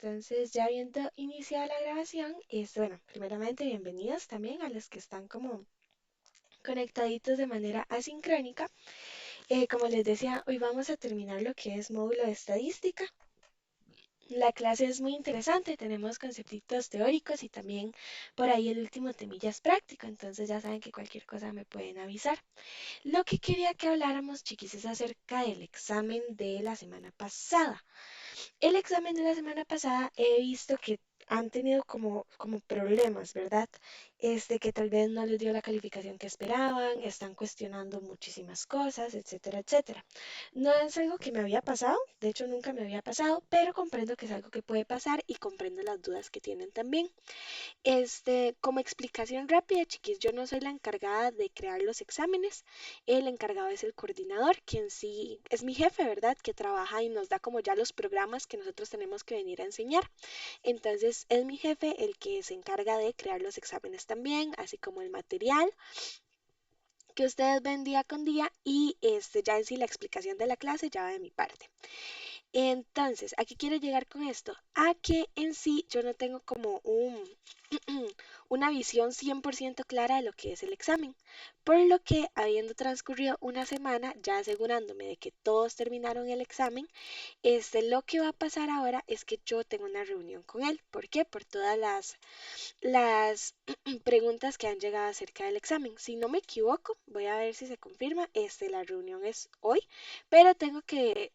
Entonces, ya habiendo iniciado la grabación, bueno, primeramente bienvenidos también a los que están como conectaditos de manera asincrónica. Como les decía, hoy vamos a terminar lo que es módulo de estadística. La clase es muy interesante, tenemos conceptitos teóricos y también por ahí el último temilla es práctico, entonces ya saben que cualquier cosa me pueden avisar. Lo que quería que habláramos, chiquis, es acerca del examen de la semana pasada. El examen de la semana pasada he visto que han tenido como problemas, ¿verdad? Que tal vez no les dio la calificación que esperaban, están cuestionando muchísimas cosas, etcétera, etcétera. No es algo que me había pasado, de hecho nunca me había pasado, pero comprendo que es algo que puede pasar y comprendo las dudas que tienen también. Como explicación rápida, chiquis, yo no soy la encargada de crear los exámenes. El encargado es el coordinador, quien sí es mi jefe, ¿verdad? Que trabaja y nos da como ya los programas que nosotros tenemos que venir a enseñar. Entonces, es mi jefe el que se encarga de crear los exámenes también, así como el material que ustedes ven día con día y ya en sí la explicación de la clase ya va de mi parte. Entonces, ¿a qué quiero llegar con esto? A que en sí yo no tengo como una visión 100% clara de lo que es el examen, por lo que habiendo transcurrido una semana, ya asegurándome de que todos terminaron el examen, lo que va a pasar ahora es que yo tengo una reunión con él. ¿Por qué? Por todas las preguntas que han llegado acerca del examen. Si no me equivoco, voy a ver si se confirma. La reunión es hoy, pero tengo que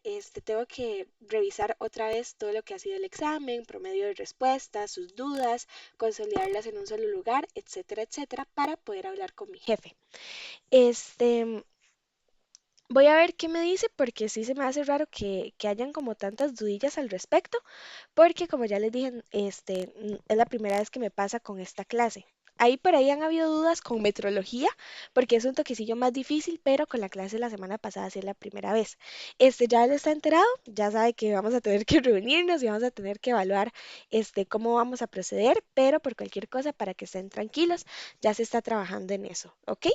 revisar otra vez todo lo que ha sido el examen, promedio de respuestas, sus dudas, consolidarlas en un solo lugar, etcétera, etcétera, para poder hablar con mi jefe. Este, Voy a ver qué me dice porque sí se me hace raro que hayan como tantas dudillas al respecto, porque como ya les dije, es la primera vez que me pasa con esta clase. Ahí por ahí han habido dudas con metrología, porque es un toquecillo más difícil, pero con la clase de la semana pasada sí es la primera vez. Ya él está enterado, ya sabe que vamos a tener que reunirnos y vamos a tener que evaluar cómo vamos a proceder, pero por cualquier cosa, para que estén tranquilos, ya se está trabajando en eso, ¿ok?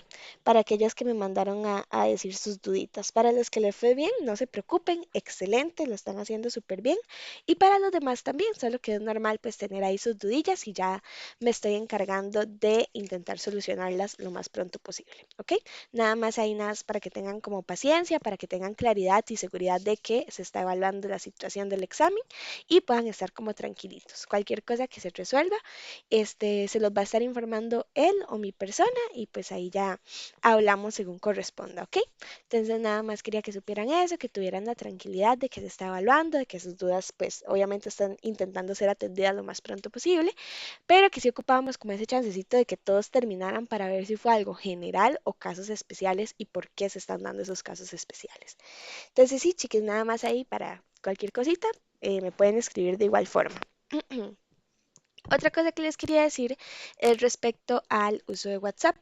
Para aquellos que me mandaron a decir sus duditas. Para los que les fue bien, no se preocupen, excelente, lo están haciendo súper bien. Y para los demás también, solo que es normal pues tener ahí sus dudillas y ya me estoy encargando de intentar solucionarlas lo más pronto posible, ¿ok? Nada más ahí nada más para que tengan como paciencia, para que tengan claridad y seguridad de que se está evaluando la situación del examen y puedan estar como tranquilitos. Cualquier cosa que se resuelva, se los va a estar informando él o mi persona y pues ahí ya hablamos según corresponda, ¿ok? Entonces nada más quería que supieran eso, que tuvieran la tranquilidad de que se está evaluando, de que sus dudas pues obviamente están intentando ser atendidas lo más pronto posible, pero que sí ocupábamos como ese chancecito de que todos terminaran para ver si fue algo general o casos especiales y por qué se están dando esos casos especiales. Entonces sí, chiquis, nada más ahí para cualquier cosita, me pueden escribir de igual forma. Otra cosa que les quería decir es respecto al uso de WhatsApp.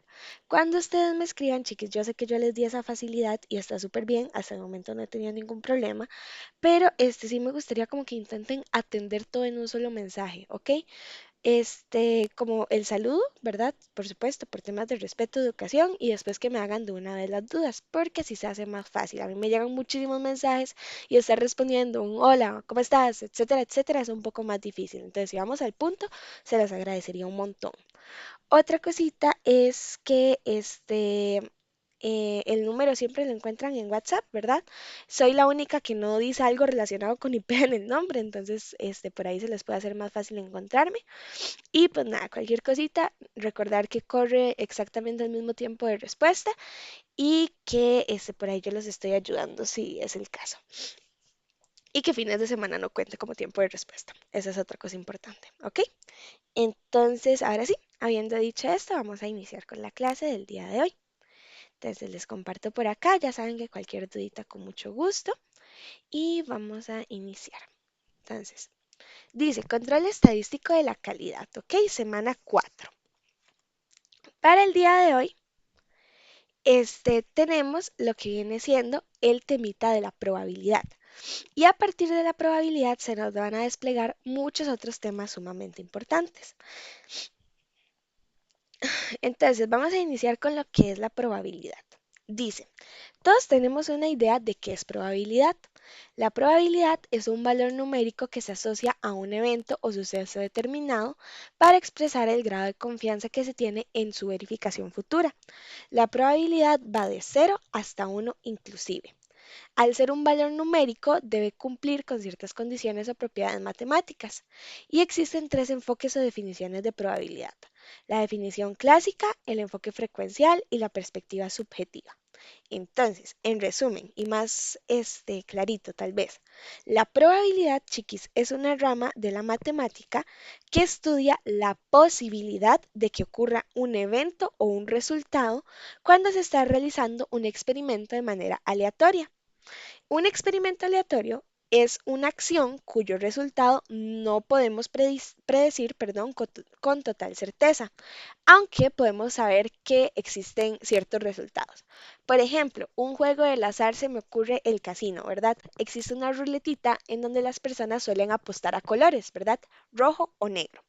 Cuando ustedes me escriban, chiquis, yo sé que yo les di esa facilidad y está súper bien, hasta el momento no he tenido ningún problema, pero sí me gustaría como que intenten atender todo en un solo mensaje, ¿ok? Como el saludo, ¿verdad? Por supuesto, por temas de respeto, educación y después que me hagan de una vez las dudas, porque así se hace más fácil. A mí me llegan muchísimos mensajes y estar respondiendo un hola, ¿cómo estás? Etcétera, etcétera, es un poco más difícil. Entonces, si vamos al punto, se las agradecería un montón. Otra cosita es que el número siempre lo encuentran en WhatsApp, ¿verdad? Soy la única que no dice algo relacionado con IP en el nombre, entonces por ahí se les puede hacer más fácil encontrarme. Y pues nada, cualquier cosita, recordar que corre exactamente el mismo tiempo de respuesta y que por ahí yo los estoy ayudando si es el caso. Y que fines de semana no cuente como tiempo de respuesta. Esa es otra cosa importante, ¿ok? Entonces, ahora sí, habiendo dicho esto, vamos a iniciar con la clase del día de hoy. Entonces, les comparto por acá, ya saben que cualquier dudita con mucho gusto y vamos a iniciar. Entonces, dice, control estadístico de la calidad, ¿ok? Semana 4. Para el día de hoy, tenemos lo que viene siendo el temita de la probabilidad. Y a partir de la probabilidad se nos van a desplegar muchos otros temas sumamente importantes. Entonces, vamos a iniciar con lo que es la probabilidad. Dice, todos tenemos una idea de qué es probabilidad. La probabilidad es un valor numérico que se asocia a un evento o suceso determinado para expresar el grado de confianza que se tiene en su verificación futura. La probabilidad va de 0 hasta 1 inclusive. Al ser un valor numérico, debe cumplir con ciertas condiciones o propiedades matemáticas. Y existen tres enfoques o definiciones de probabilidad: la definición clásica, el enfoque frecuencial y la perspectiva subjetiva. Entonces, en resumen, y más clarito tal vez, la probabilidad, chiquis, es una rama de la matemática que estudia la posibilidad de que ocurra un evento o un resultado cuando se está realizando un experimento de manera aleatoria. Un experimento aleatorio es una acción cuyo resultado no podemos predecir, con total certeza, aunque podemos saber que existen ciertos resultados. Por ejemplo, un juego del azar se me ocurre el casino, ¿verdad? Existe una ruletita en donde las personas suelen apostar a colores, ¿verdad? Rojo o negro.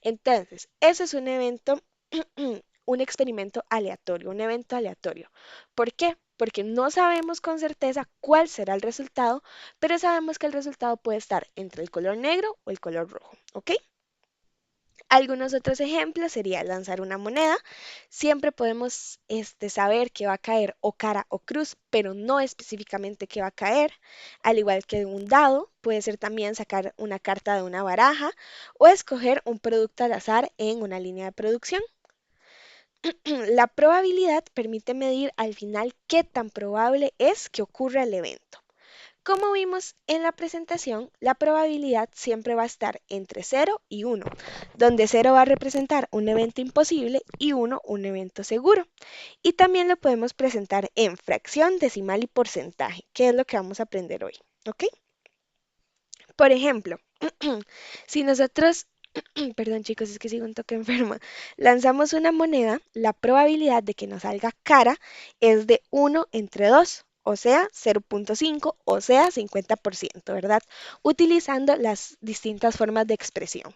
Entonces, eso es un evento, un experimento aleatorio, un evento aleatorio. ¿Por qué? Porque no sabemos con certeza cuál será el resultado, pero sabemos que el resultado puede estar entre el color negro o el color rojo, ¿ok? Algunos otros ejemplos sería lanzar una moneda. Siempre podemos saber que va a caer o cara o cruz, pero no específicamente que va a caer. Al igual que un dado, puede ser también sacar una carta de una baraja o escoger un producto al azar en una línea de producción. La probabilidad permite medir al final qué tan probable es que ocurra el evento. Como vimos en la presentación, la probabilidad siempre va a estar entre 0 y 1, donde 0 va a representar un evento imposible y 1 un evento seguro. Y también lo podemos presentar en fracción, decimal y porcentaje, que es lo que vamos a aprender hoy. ¿Ok? Por ejemplo, si nosotros, perdón chicos, es que sigo un toque enferma, lanzamos una moneda, la probabilidad de que nos salga cara es de 1 entre 2, o sea, 0,5, o sea, 50%, ¿verdad? Utilizando las distintas formas de expresión.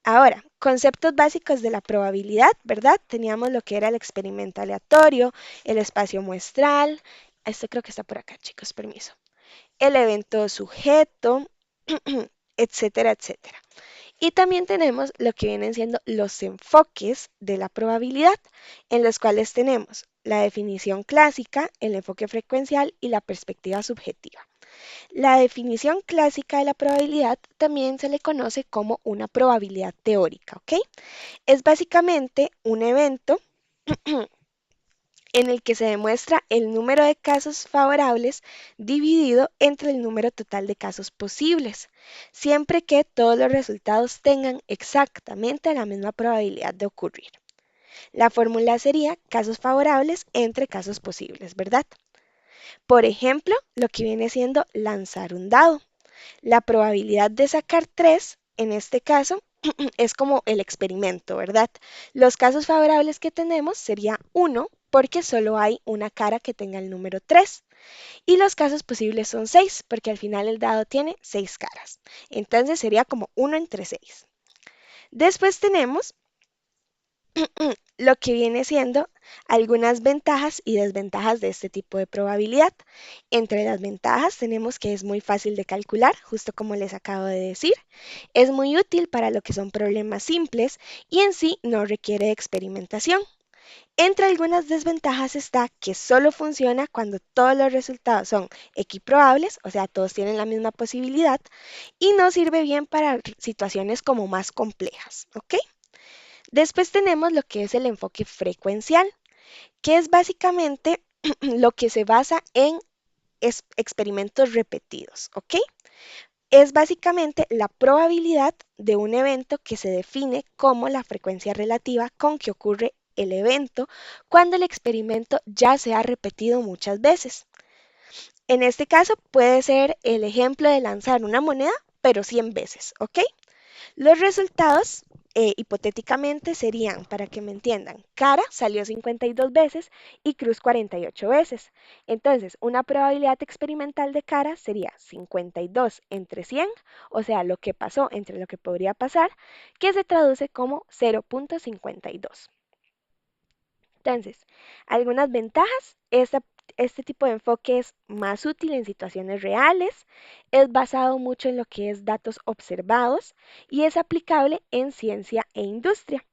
Ahora, conceptos básicos de la probabilidad, ¿verdad? Teníamos lo que era el experimento aleatorio, el espacio muestral, esto creo que está por acá, chicos, permiso, el evento sujeto, etcétera, etcétera. Y también tenemos lo que vienen siendo los enfoques de la probabilidad, en los cuales tenemos la definición clásica, el enfoque frecuencial y la perspectiva subjetiva. La definición clásica de la probabilidad también se le conoce como una probabilidad teórica, ¿ok? Es básicamente un evento en el que se demuestra el número de casos favorables dividido entre el número total de casos posibles, siempre que todos los resultados tengan exactamente la misma probabilidad de ocurrir. La fórmula sería casos favorables entre casos posibles, ¿verdad? Por ejemplo, lo que viene siendo lanzar un dado. La probabilidad de sacar 3, en este caso, es como el experimento, ¿verdad? Los casos favorables que tenemos sería 1 porque solo hay una cara que tenga el número 3. Y los casos posibles son 6 porque al final el dado tiene 6 caras. Entonces sería como 1 entre 6. Después tenemos lo que viene siendo algunas ventajas y desventajas de este tipo de probabilidad. Entre las ventajas tenemos que es muy fácil de calcular, justo como les acabo de decir. Es muy útil para lo que son problemas simples y en sí no requiere de experimentación. Entre algunas desventajas está que solo funciona cuando todos los resultados son equiprobables, o sea, todos tienen la misma posibilidad, y no sirve bien para situaciones como más complejas, ¿ok? Después tenemos lo que es el enfoque frecuencial, que es básicamente lo que se basa en experimentos repetidos, ¿ok? Es básicamente la probabilidad de un evento que se define como la frecuencia relativa con que ocurre el evento cuando el experimento ya se ha repetido muchas veces. En este caso puede ser el ejemplo de lanzar una moneda, pero 100 veces, ¿ok? Los resultados, hipotéticamente, serían, para que me entiendan, cara salió 52 veces y cruz 48 veces. Entonces, una probabilidad experimental de cara sería 52 entre 100, o sea, lo que pasó entre lo que podría pasar, que se traduce como 0,52. Entonces, algunas ventajas, esta este tipo de enfoque es más útil en situaciones reales, es basado mucho en lo que es datos observados y es aplicable en ciencia e industria.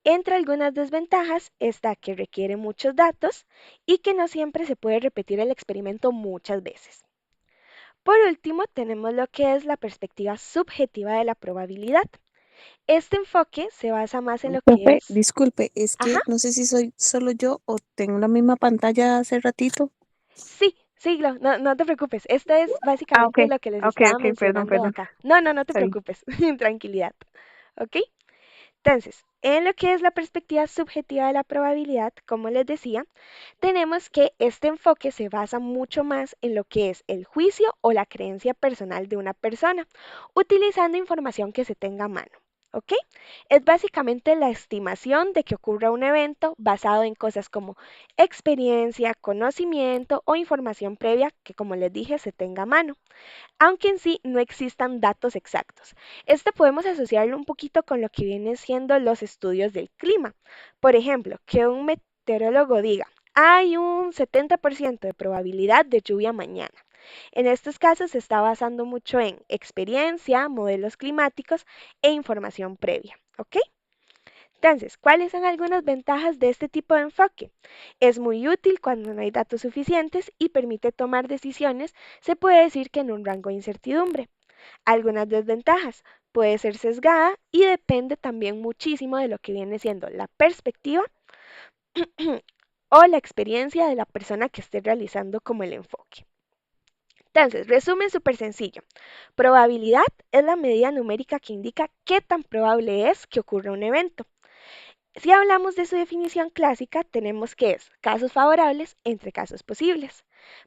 Entre algunas desventajas está que requiere muchos datos y que no siempre se puede repetir el experimento muchas veces. Por último, tenemos lo que es la perspectiva subjetiva de la probabilidad. Este enfoque se basa más en lo que Profe, es... disculpe, es Ajá, que no sé si soy solo yo o tengo la misma pantalla hace ratito. sí, sí, no te preocupes. Esto es Ah, ok, básicamente lo que les ok, estaba ok, perdón, mencionando de perdón. acá. No te Está bien. preocupes, tranquilidad. ¿Ok? Entonces, en lo que es la perspectiva subjetiva de la probabilidad, como les decía, tenemos que este enfoque se basa mucho más en lo que es el juicio o la creencia personal de una persona, utilizando información que se tenga a mano. ¿Ok? Es básicamente la estimación de que ocurra un evento basado en cosas como experiencia, conocimiento o información previa que, como les dije, se tenga a mano aunque en sí no existan datos exactos. Esto podemos asociarlo un poquito con lo que vienen siendo los estudios del clima. Por ejemplo, que un meteorólogo diga, hay un 70% de probabilidad de lluvia mañana. En estos casos se está basando mucho en experiencia, modelos climáticos e información previa. ¿Ok? Entonces, ¿cuáles son algunas ventajas de este tipo de enfoque? Es muy útil cuando no hay datos suficientes y permite tomar decisiones, se puede decir que en un rango de incertidumbre. Algunas desventajas, puede ser sesgada y depende también muchísimo de lo que viene siendo la perspectiva o la experiencia de la persona que esté realizando como el enfoque. Entonces, resumen súper sencillo. Probabilidad es la medida numérica que indica qué tan probable es que ocurra un evento. Si hablamos de su definición clásica, tenemos que es casos favorables entre casos posibles.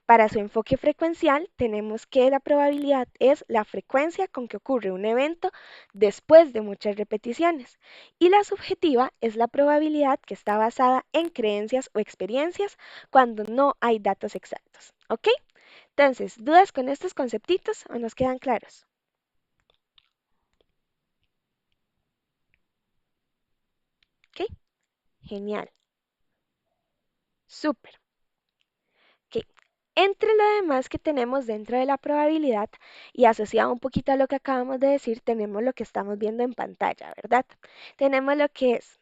Para su enfoque frecuencial, tenemos que la probabilidad es la frecuencia con que ocurre un evento después de muchas repeticiones. Y la subjetiva es la probabilidad que está basada en creencias o experiencias cuando no hay datos exactos. ¿Ok? Entonces, ¿dudas con estos conceptitos o nos quedan claros? ¿Ok? Genial. Súper. Ok. Entre lo demás que tenemos dentro de la probabilidad y asociado un poquito a lo que acabamos de decir, tenemos lo que estamos viendo en pantalla, ¿verdad? Tenemos lo que es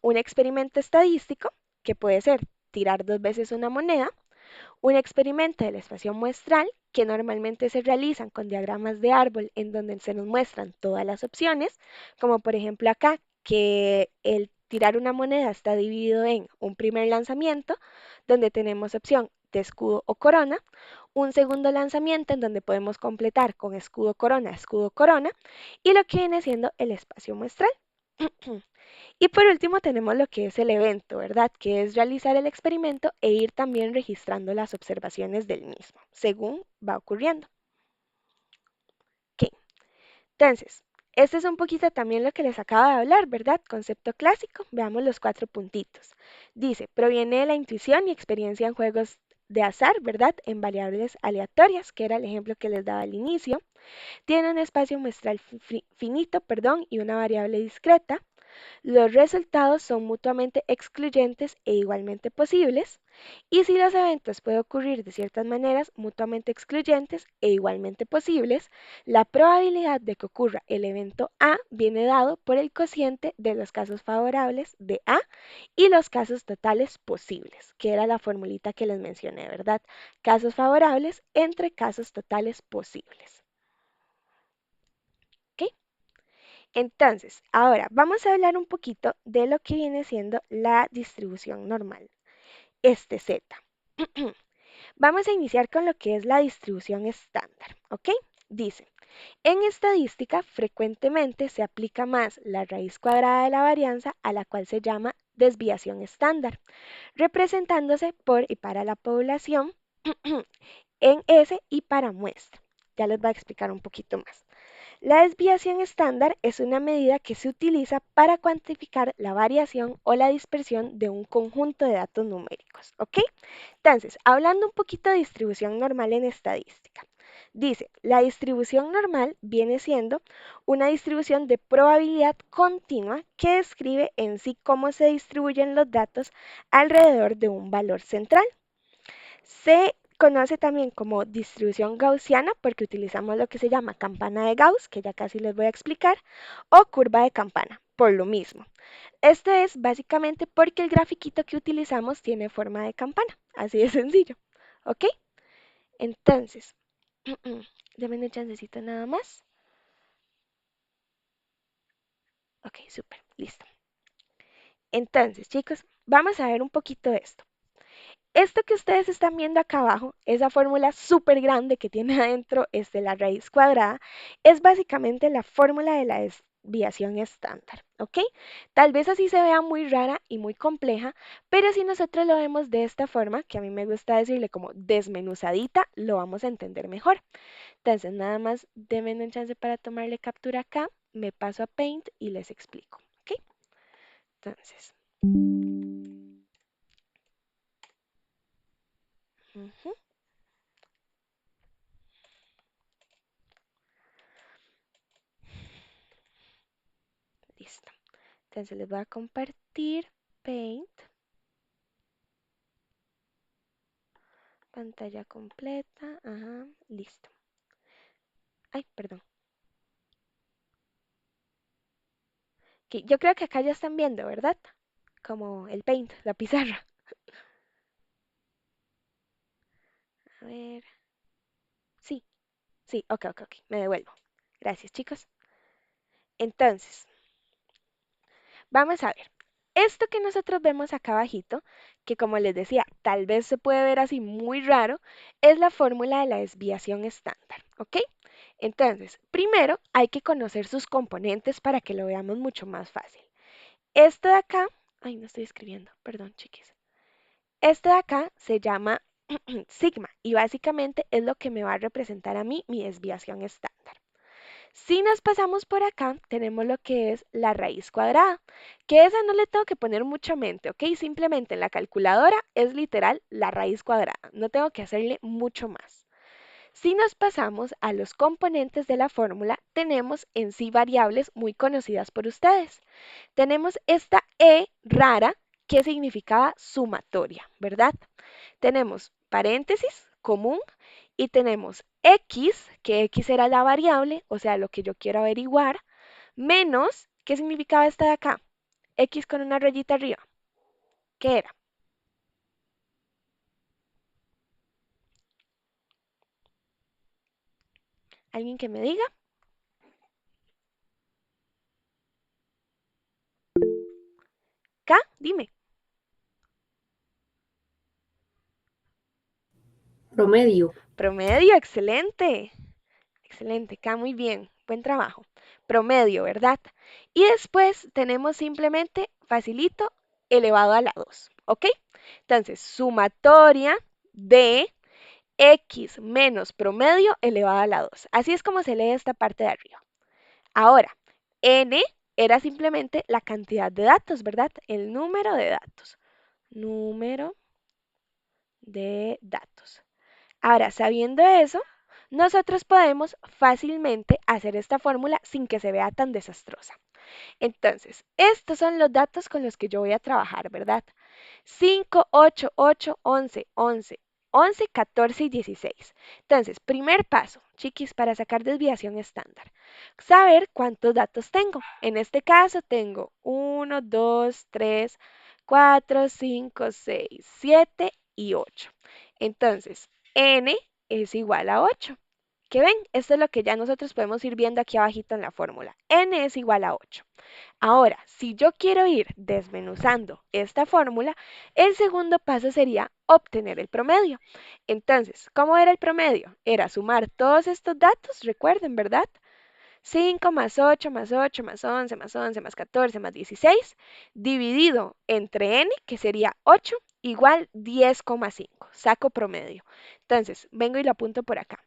un experimento estadístico, que puede ser tirar dos veces una moneda, un experimento del espacio muestral, que normalmente se realizan con diagramas de árbol en donde se nos muestran todas las opciones, como por ejemplo acá, que el tirar una moneda está dividido en un primer lanzamiento, donde tenemos opción de escudo o corona, un segundo lanzamiento en donde podemos completar con escudo corona, y lo que viene siendo el espacio muestral. Y por último tenemos lo que es el evento, ¿verdad? Que es realizar el experimento e ir también registrando las observaciones del mismo, según va ocurriendo. Ok, entonces, este es un poquito también lo que les acabo de hablar, ¿verdad? Concepto clásico, veamos los cuatro puntitos. Dice, proviene de la intuición y experiencia en juegos de azar, ¿verdad? En variables aleatorias, que era el ejemplo que les daba al inicio. Tiene un espacio muestral finito, perdón, y una variable discreta. Los resultados son mutuamente excluyentes e igualmente posibles, y si los eventos pueden ocurrir de ciertas maneras mutuamente excluyentes e igualmente posibles, la probabilidad de que ocurra el evento A viene dado por el cociente de los casos favorables de A y los casos totales posibles, que era la formulita que les mencioné, ¿verdad? Casos favorables entre casos totales posibles. ¿Ok? Entonces, ahora vamos a hablar un poquito de lo que viene siendo la distribución normal, este Z. Vamos a iniciar con lo que es la distribución estándar, ¿ok? Dice, en estadística frecuentemente se aplica más la raíz cuadrada de la varianza a la cual se llama desviación estándar, representándose por y para la población en S y para muestra. Ya les voy a explicar un poquito más. La desviación estándar es una medida que se utiliza para cuantificar la variación o la dispersión de un conjunto de datos numéricos, ¿ok? Entonces, hablando un poquito de distribución normal en estadística. Dice, la distribución normal viene siendo una distribución de probabilidad continua que describe en sí cómo se distribuyen los datos alrededor de un valor central. Se conoce también como distribución gaussiana porque utilizamos lo que se llama campana de Gauss, que ya casi les voy a explicar, o curva de campana, por lo mismo. Esto es básicamente porque el grafiquito que utilizamos tiene forma de campana, así de sencillo, ¿ok? Entonces, denme un chancecito nada más. Ok, súper, listo. Entonces, chicos, vamos a ver un poquito de esto. Esto que ustedes están viendo acá abajo, esa fórmula súper grande que tiene adentro es de la raíz cuadrada, es básicamente la fórmula de la desviación estándar, ¿ok? Tal vez así se vea muy rara y muy compleja, pero si nosotros lo vemos de esta forma, que a mí me gusta decirle como desmenuzadita, lo vamos a entender mejor. Entonces, nada más denme un chance para tomarle captura acá, me paso a Paint y les explico, ¿ok? Entonces, ujú, listo. Entonces les voy a compartir Paint, pantalla completa, ajá, listo. Ay, perdón. Ok, yo creo que acá ya están viendo, ¿verdad? Como el Paint, la pizarra. A ver, sí, sí, ok, me devuelvo. Gracias, chicos. Entonces, vamos a ver. Esto que nosotros vemos acá abajito, que como les decía, tal vez se puede ver así muy raro, es la fórmula de la desviación estándar, ¿ok? Entonces, primero hay que conocer sus componentes para que lo veamos mucho más fácil. Este de acá, ay, no estoy escribiendo, perdón, chiquis. Este de acá se llama sigma y básicamente es lo que me va a representar a mí mi desviación estándar. Si nos pasamos por acá, tenemos lo que es la raíz cuadrada, que esa no le tengo que poner mucha mente, ¿ok? Simplemente en la calculadora es literal la raíz cuadrada, no tengo que hacerle mucho más. Si nos pasamos a los componentes de la fórmula, tenemos en sí variables muy conocidas por ustedes. Tenemos esta E rara que significaba sumatoria, ¿verdad? Tenemos paréntesis común y tenemos X, que X era la variable, o sea, lo que yo quiero averiguar, menos, ¿qué significaba esta de acá? X con una rayita arriba. ¿Qué era? ¿Alguien que me diga? K, dime. Promedio. Promedio, excelente. Excelente, K, muy bien. Buen trabajo. Promedio, ¿verdad? Y después tenemos simplemente facilito elevado a la 2, ¿ok? Entonces, sumatoria de X menos promedio elevado a la 2. Así es como se lee esta parte de arriba. Ahora, N era simplemente la cantidad de datos, ¿verdad? El número de datos. Número de datos. Ahora, sabiendo eso, nosotros podemos fácilmente hacer esta fórmula sin que se vea tan desastrosa. Entonces, estos son los datos con los que yo voy a trabajar, ¿verdad? 5, 8, 8, 11, 11, 11, 14 y 16. Entonces, primer paso, chiquis, para sacar desviación estándar. Saber cuántos datos tengo. En este caso tengo 1, 2, 3, 4, 5, 6, 7 y 8. Entonces, n es igual a 8. ¿Qué ven? Esto es lo que ya nosotros podemos ir viendo aquí abajito en la fórmula. N es igual a 8. Ahora, si yo quiero ir desmenuzando esta fórmula, el segundo paso sería obtener el promedio. Entonces, ¿cómo era el promedio? Era sumar todos estos datos, recuerden, ¿verdad? 5 más 8 más 8 más 11 más 11 más 14 más 16 dividido entre n, que sería 8, igual 10,5. Saco promedio. Entonces, vengo y lo apunto por acá.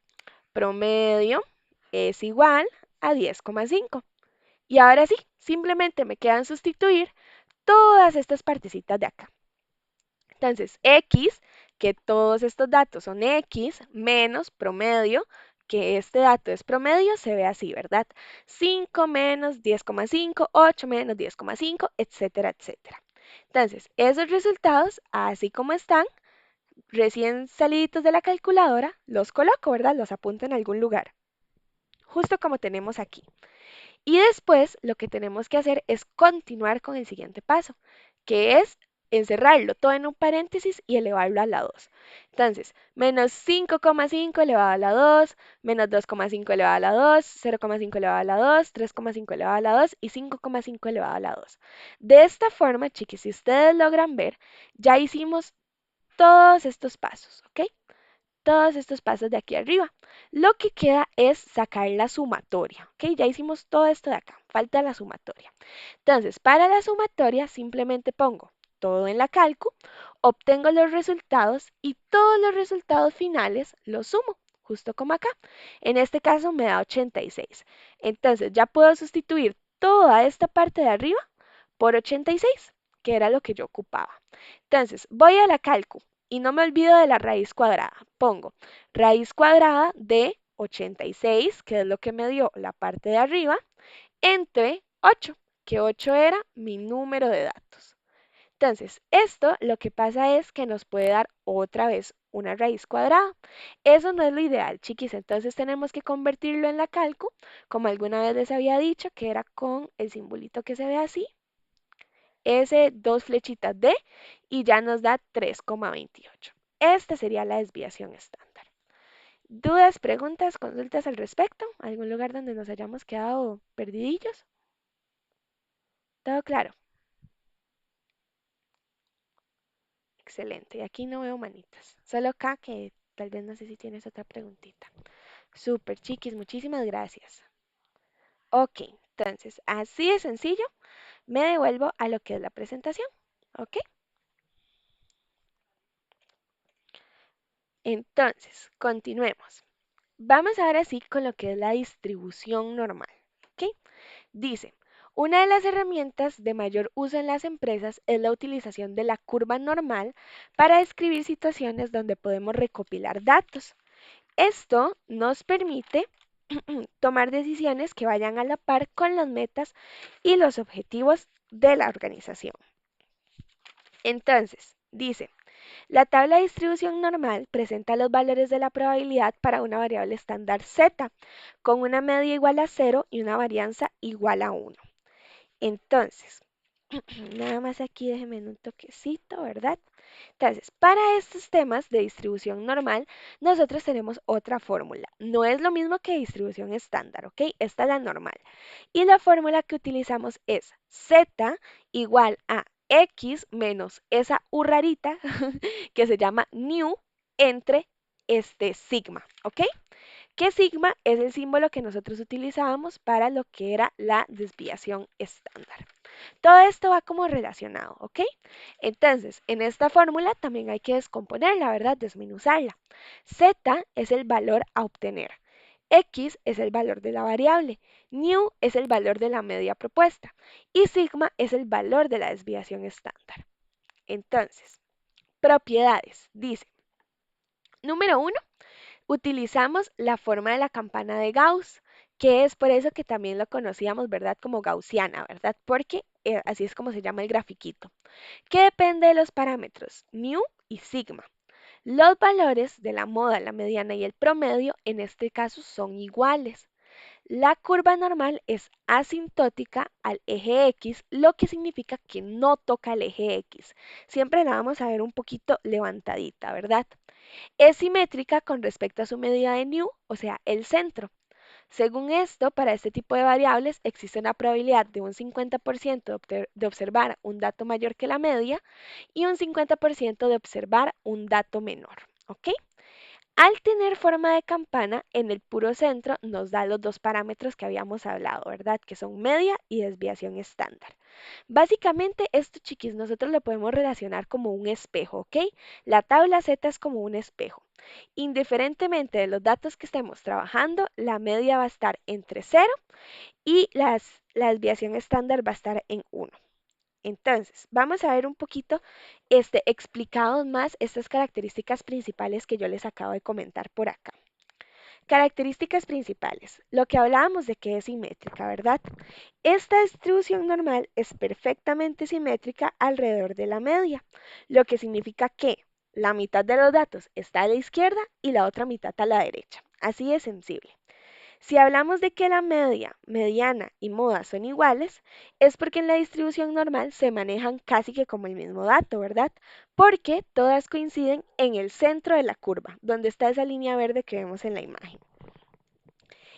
Promedio es igual a 10,5. Y ahora sí, simplemente me quedan sustituir todas estas partecitas de acá. Entonces, X, que todos estos datos son X, menos promedio, que este dato es promedio, se ve así, ¿verdad? 5 menos 10,5, 8 menos 10,5, etcétera, etcétera. Entonces, esos resultados, así como están, recién saliditos de la calculadora, los coloco, ¿verdad? Los apunto en algún lugar, justo como tenemos aquí. Y después lo que tenemos que hacer es continuar con el siguiente paso, que es encerrarlo todo en un paréntesis y elevarlo a la 2. Entonces, menos 5,5 elevado a la 2, menos 2,5 elevado a la 2, 0,5 elevado a la 2, 3,5 elevado a la 2 y 5,5 elevado a la 2. De esta forma, chiquis, si ustedes logran ver, ya hicimos todos estos pasos, ¿ok? Todos estos pasos de aquí arriba. Lo que queda es sacar la sumatoria, ¿ok? Ya hicimos todo esto de acá, falta la sumatoria. Entonces, para la sumatoria simplemente pongo todo en la calcu, obtengo los resultados y todos los resultados finales los sumo, justo como acá. En este caso me da 86. Entonces, ya puedo sustituir toda esta parte de arriba por 86, que era lo que yo ocupaba. Entonces, voy a la calcu y no me olvido de la raíz cuadrada. Pongo raíz cuadrada de 86, que es lo que me dio la parte de arriba, entre 8, que 8 era mi número de datos. Entonces, esto lo que pasa es que nos puede dar otra vez una raíz cuadrada. Eso no es lo ideal, chiquis. Entonces tenemos que convertirlo en la calcu, como alguna vez les había dicho, que era con el simbolito que se ve así, S, dos flechitas D, y ya nos da 3,28. Esta sería la desviación estándar. ¿Dudas, preguntas, consultas al respecto? ¿Algún lugar donde nos hayamos quedado perdidillos? ¿Todo claro? Excelente. Y aquí no veo manitas. Solo acá que tal vez no sé si tienes otra preguntita. Súper, chiquis. Muchísimas gracias. Ok, entonces, así de sencillo, me devuelvo a lo que es la presentación. ¿Ok? Entonces, continuemos. Vamos ahora sí con lo que es la distribución normal. ¿Ok? Dice, una de las herramientas de mayor uso en las empresas es la utilización de la curva normal para describir situaciones donde podemos recopilar datos. Esto nos permite tomar decisiones que vayan a la par con las metas y los objetivos de la organización. Entonces, dice, la tabla de distribución normal presenta los valores de la probabilidad para una variable estándar z, con una media igual a 0 y una varianza igual a 1. Entonces, nada más aquí déjeme un toquecito, ¿verdad? Entonces, para estos temas de distribución normal, nosotros tenemos otra fórmula. No es lo mismo que distribución estándar, ¿ok? Esta es la normal. Y la fórmula que utilizamos es z igual a x menos esa u rarita que se llama nu entre este sigma, ¿ok? Que sigma es el símbolo que nosotros utilizábamos para lo que era la desviación estándar. Todo esto va como relacionado, ¿ok? Entonces, en esta fórmula también hay que descomponerla, ¿verdad? Desmenuzarla. Z es el valor a obtener. X es el valor de la variable. Nu es el valor de la media propuesta. Y sigma es el valor de la desviación estándar. Entonces, propiedades. Dice, número uno, utilizamos la forma de la campana de Gauss, que es por eso que también lo conocíamos, ¿verdad? Como gaussiana, ¿verdad? Porque así es como se llama el grafiquito, que depende de los parámetros mu y sigma. Los valores de la moda, la mediana y el promedio en este caso son iguales. La curva normal es asintótica al eje X, lo que significa que no toca el eje X. Siempre la vamos a ver un poquito levantadita, ¿verdad? Es simétrica con respecto a su medida de nu, o sea, el centro. Según esto, para este tipo de variables existe una probabilidad de un 50% de observar un dato mayor que la media y un 50% de observar un dato menor. ¿Ok? Al tener forma de campana, en el puro centro nos da los dos parámetros que habíamos hablado, ¿verdad? Que son media y desviación estándar. Básicamente, esto, chiquis, nosotros lo podemos relacionar como un espejo, ¿ok? La tabla Z es como un espejo. Indiferentemente de los datos que estemos trabajando, la media va a estar entre 0 y la desviación estándar va a estar en 1. Entonces, vamos a ver un poquito explicados más estas características principales que yo les acabo de comentar por acá. Características principales. Lo que hablábamos de que es simétrica, ¿verdad? Esta distribución normal es perfectamente simétrica alrededor de la media, lo que significa que la mitad de los datos está a la izquierda y la otra mitad a la derecha. Así de sensible. Si hablamos de que la media, mediana y moda son iguales, es porque en la distribución normal se manejan casi que como el mismo dato, ¿verdad? Porque todas coinciden en el centro de la curva, donde está esa línea verde que vemos en la imagen.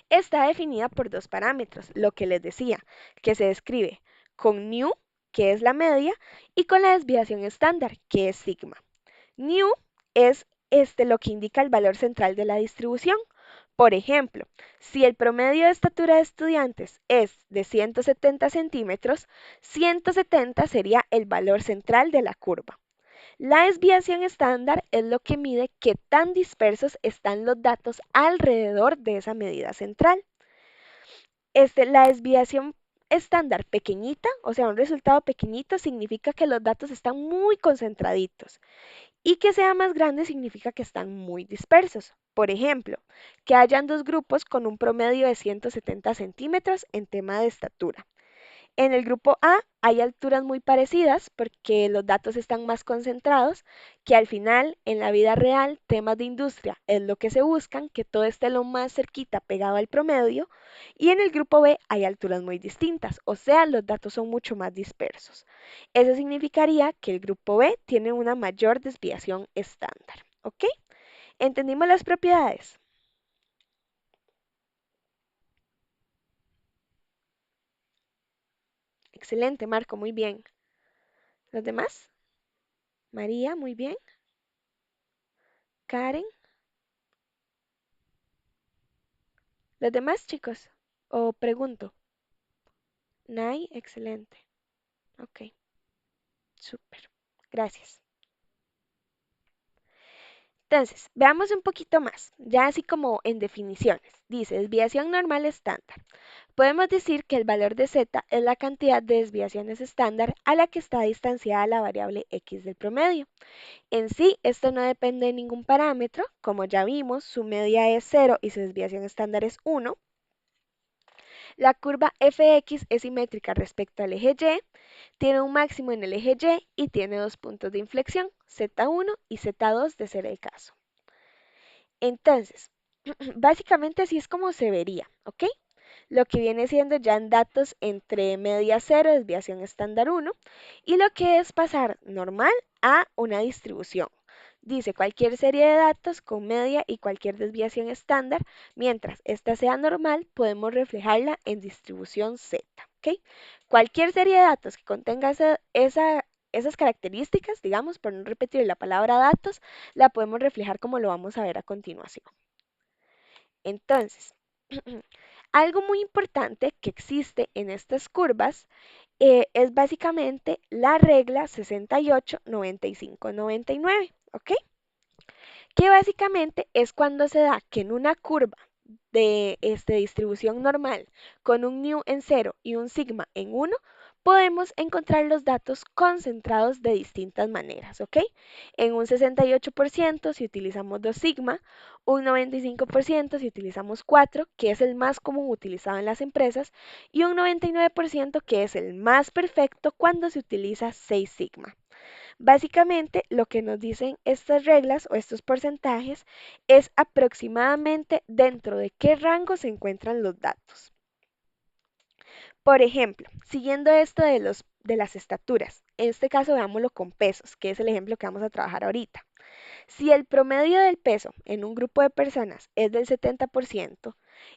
Está definida por dos parámetros, lo que les decía, que se describe con nu, que es la media, y con la desviación estándar, que es sigma. Nu es lo que indica el valor central de la distribución. Por ejemplo, si el promedio de estatura de estudiantes es de 170 centímetros, 170 sería el valor central de la curva. La desviación estándar es lo que mide qué tan dispersos están los datos alrededor de esa medida central. La desviación estándar pequeñita, o sea, un resultado pequeñito, significa que los datos están muy concentraditos. Y que sea más grande significa que están muy dispersos. Por ejemplo, que hayan dos grupos con un promedio de 170 centímetros en tema de estatura. En el grupo A hay alturas muy parecidas porque los datos están más concentrados, que al final en la vida real temas de industria es lo que se buscan, que todo esté lo más cerquita pegado al promedio, y en el grupo B hay alturas muy distintas, o sea, los datos son mucho más dispersos. Eso significaría que el grupo B tiene una mayor desviación estándar, ¿ok? ¿Entendimos las propiedades? Excelente, Marco, muy bien. ¿Los demás? María, muy bien. Karen. ¿Los demás, chicos? O pregunto. Nay, excelente. Ok, súper. Gracias. Entonces, veamos un poquito más, ya así como en definiciones. Dice desviación normal estándar. Podemos decir que el valor de z es la cantidad de desviaciones estándar a la que está distanciada la variable x del promedio. En sí, esto no depende de ningún parámetro. Como ya vimos, su media es 0 y su desviación estándar es 1. La curva fx es simétrica respecto al eje y, tiene un máximo en el eje y y tiene dos puntos de inflexión, z1 y z2 de ser el caso. Entonces, básicamente así es como se vería, ¿ok? Lo que viene siendo ya en datos entre media 0, desviación estándar 1, y lo que es pasar normal a una distribución. Dice cualquier serie de datos con media y cualquier desviación estándar, mientras esta sea normal, podemos reflejarla en distribución Z, ¿ok? Cualquier serie de datos que contenga esas características, digamos, por no repetir la palabra datos, la podemos reflejar como lo vamos a ver a continuación. Entonces, algo muy importante que existe en estas curvas es básicamente la regla 68, 95, 99, ¿ok? Que básicamente es cuando se da que en una curva de distribución normal con un nu en 0 y un sigma en 1, podemos encontrar los datos concentrados de distintas maneras, ¿ok? En un 68% si utilizamos 2 sigma, un 95% si utilizamos 4, que es el más común utilizado en las empresas, y un 99% que es el más perfecto cuando se utiliza 6 sigma. Básicamente, lo que nos dicen estas reglas o estos porcentajes es aproximadamente dentro de qué rango se encuentran los datos. Por ejemplo, siguiendo esto de las estaturas, en este caso veámoslo con pesos, que es el ejemplo que vamos a trabajar ahorita. Si el promedio del peso en un grupo de personas es del 70%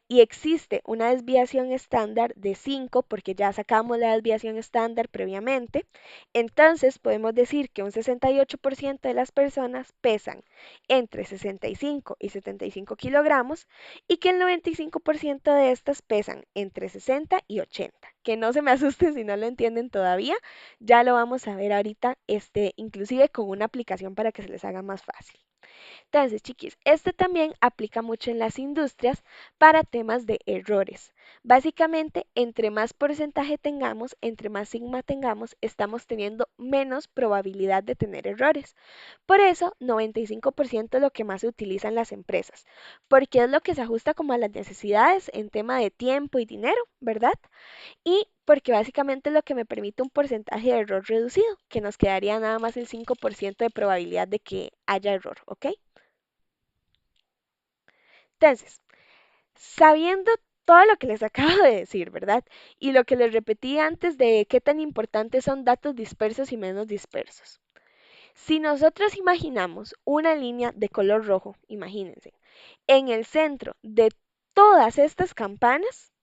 y existe una desviación estándar de 5, porque ya sacamos la desviación estándar previamente, entonces podemos decir que un 68% de las personas pesan entre 65 y 75 kilogramos y que el 95% de estas pesan entre 60 y 80. Que no se me asusten si no lo entienden todavía, ya lo vamos a ver ahorita, inclusive con una aplicación para que se les haga más fácil. Entonces, chiquis, este también aplica mucho en las industrias para temas de errores. Básicamente, entre más porcentaje tengamos, entre más sigma tengamos, estamos teniendo menos probabilidad de tener errores. Por eso, 95% es lo que más se utiliza en las empresas, porque es lo que se ajusta como a las necesidades en tema de tiempo y dinero, ¿verdad? Y porque básicamente es lo que me permite un porcentaje de error reducido, que nos quedaría nada más el 5% de probabilidad de que haya error, ¿ok? Entonces, sabiendo todo lo que les acabo de decir, ¿verdad? Y lo que les repetí antes de qué tan importantes son datos dispersos y menos dispersos. Si nosotros imaginamos una línea de color rojo, imagínense, en el centro de todas estas campanas,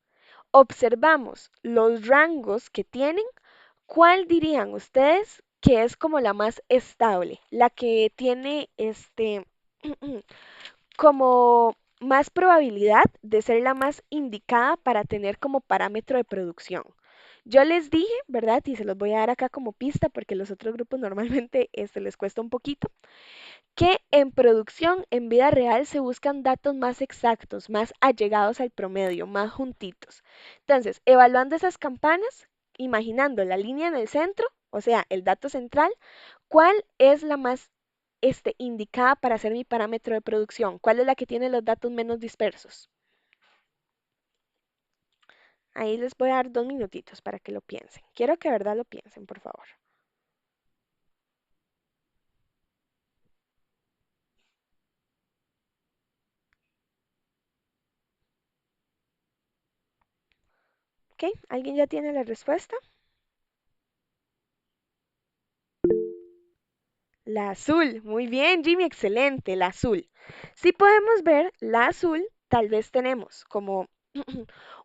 observamos los rangos que tienen. ¿Cuál dirían ustedes que es como la más estable, la que tiene como más probabilidad de ser la más indicada para tener como parámetro de producción? Yo les dije, ¿verdad? Y se los voy a dar acá como pista porque los otros grupos normalmente les cuesta un poquito, que en producción, en vida real, se buscan datos más exactos, más allegados al promedio, más juntitos. Entonces, evaluando esas campanas, imaginando la línea en el centro, o sea, el dato central, ¿cuál es la más indicada para ser mi parámetro de producción? ¿Cuál es la que tiene los datos menos dispersos? Ahí les voy a dar 2 minutitos para que lo piensen. Quiero que de verdad lo piensen, por favor. ¿Ok? ¿Alguien ya tiene la respuesta? La azul, muy bien, Jimmy, excelente, la azul. Si podemos ver, la azul tal vez tenemos como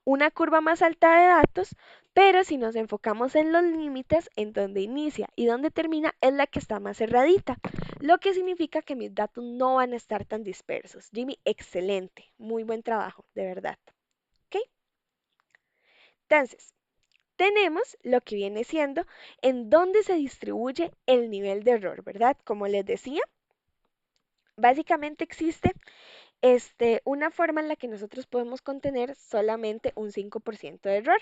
una curva más alta de datos, pero si nos enfocamos en los límites, en donde inicia y donde termina, es la que está más cerradita, lo que significa que mis datos no van a estar tan dispersos. Jimmy, excelente, muy buen trabajo, de verdad. ¿Ok? Entonces, tenemos lo que viene siendo en dónde se distribuye el nivel de error, ¿verdad? Como les decía, básicamente existe una forma en la que nosotros podemos contener solamente un 5% de error.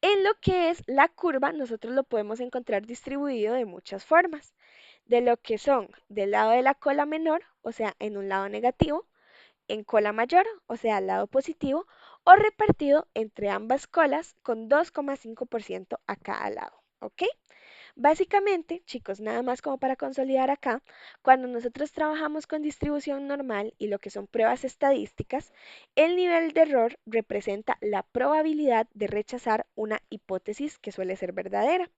En lo que es la curva, nosotros lo podemos encontrar distribuido de muchas formas, de lo que son del lado de la cola menor, o sea, en un lado negativo, en cola mayor, o sea, al lado positivo, o repartido entre ambas colas con 2,5% a cada lado, ¿ok? Básicamente, chicos, nada más como para consolidar acá, cuando nosotros trabajamos con distribución normal y lo que son pruebas estadísticas, el nivel de error representa la probabilidad de rechazar una hipótesis que suele ser verdadera.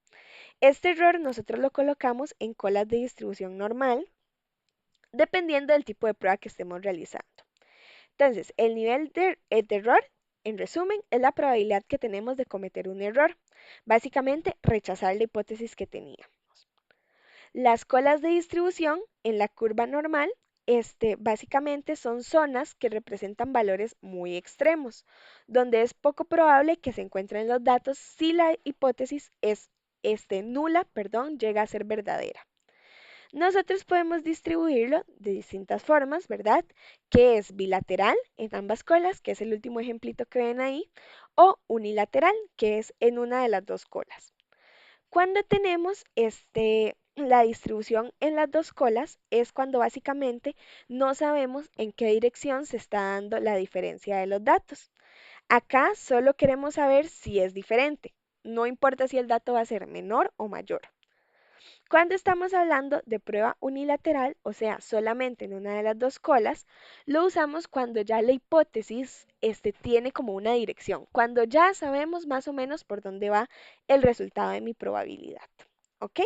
Este error nosotros lo colocamos en colas de distribución normal, dependiendo del tipo de prueba que estemos realizando. Entonces, el nivel de error, en resumen, es la probabilidad que tenemos de cometer un error. Básicamente, rechazar la hipótesis que tenía. Las colas de distribución en la curva normal, básicamente son zonas que representan valores muy extremos, donde es poco probable que se encuentren los datos si la hipótesis es nula, perdón, llega a ser verdadera. Nosotros podemos distribuirlo de distintas formas, ¿verdad? Que es bilateral en ambas colas, que es el último ejemplito que ven ahí, o unilateral, que es en una de las dos colas. Cuando tenemos la distribución en las dos colas es cuando básicamente no sabemos en qué dirección se está dando la diferencia de los datos. Acá solo queremos saber si es diferente. No importa si el dato va a ser menor o mayor. Cuando estamos hablando de prueba unilateral, o sea, solamente en una de las dos colas, lo usamos cuando ya la hipótesis tiene como una dirección, cuando ya sabemos más o menos por dónde va el resultado de mi probabilidad. ¿Ok?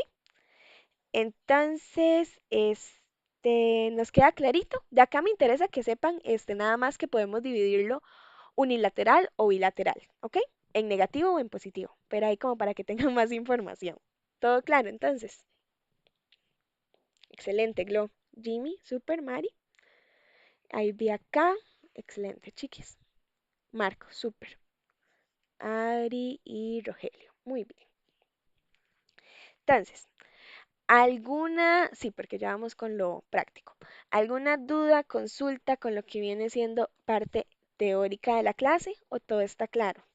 Entonces, nos queda clarito. De acá me interesa que sepan nada más que podemos dividirlo unilateral o bilateral, ¿ok? En negativo o en positivo, pero ahí como para que tengan más información. ¿Todo claro entonces? Excelente, Glo. Jimmy, Super, Mari. Ahí vi acá. Excelente, chiquis. Marco, Super. Ari y Rogelio. Muy bien. Entonces, sí, porque ya vamos con lo práctico. ¿Alguna duda, consulta con lo que viene siendo parte teórica de la clase o todo está claro?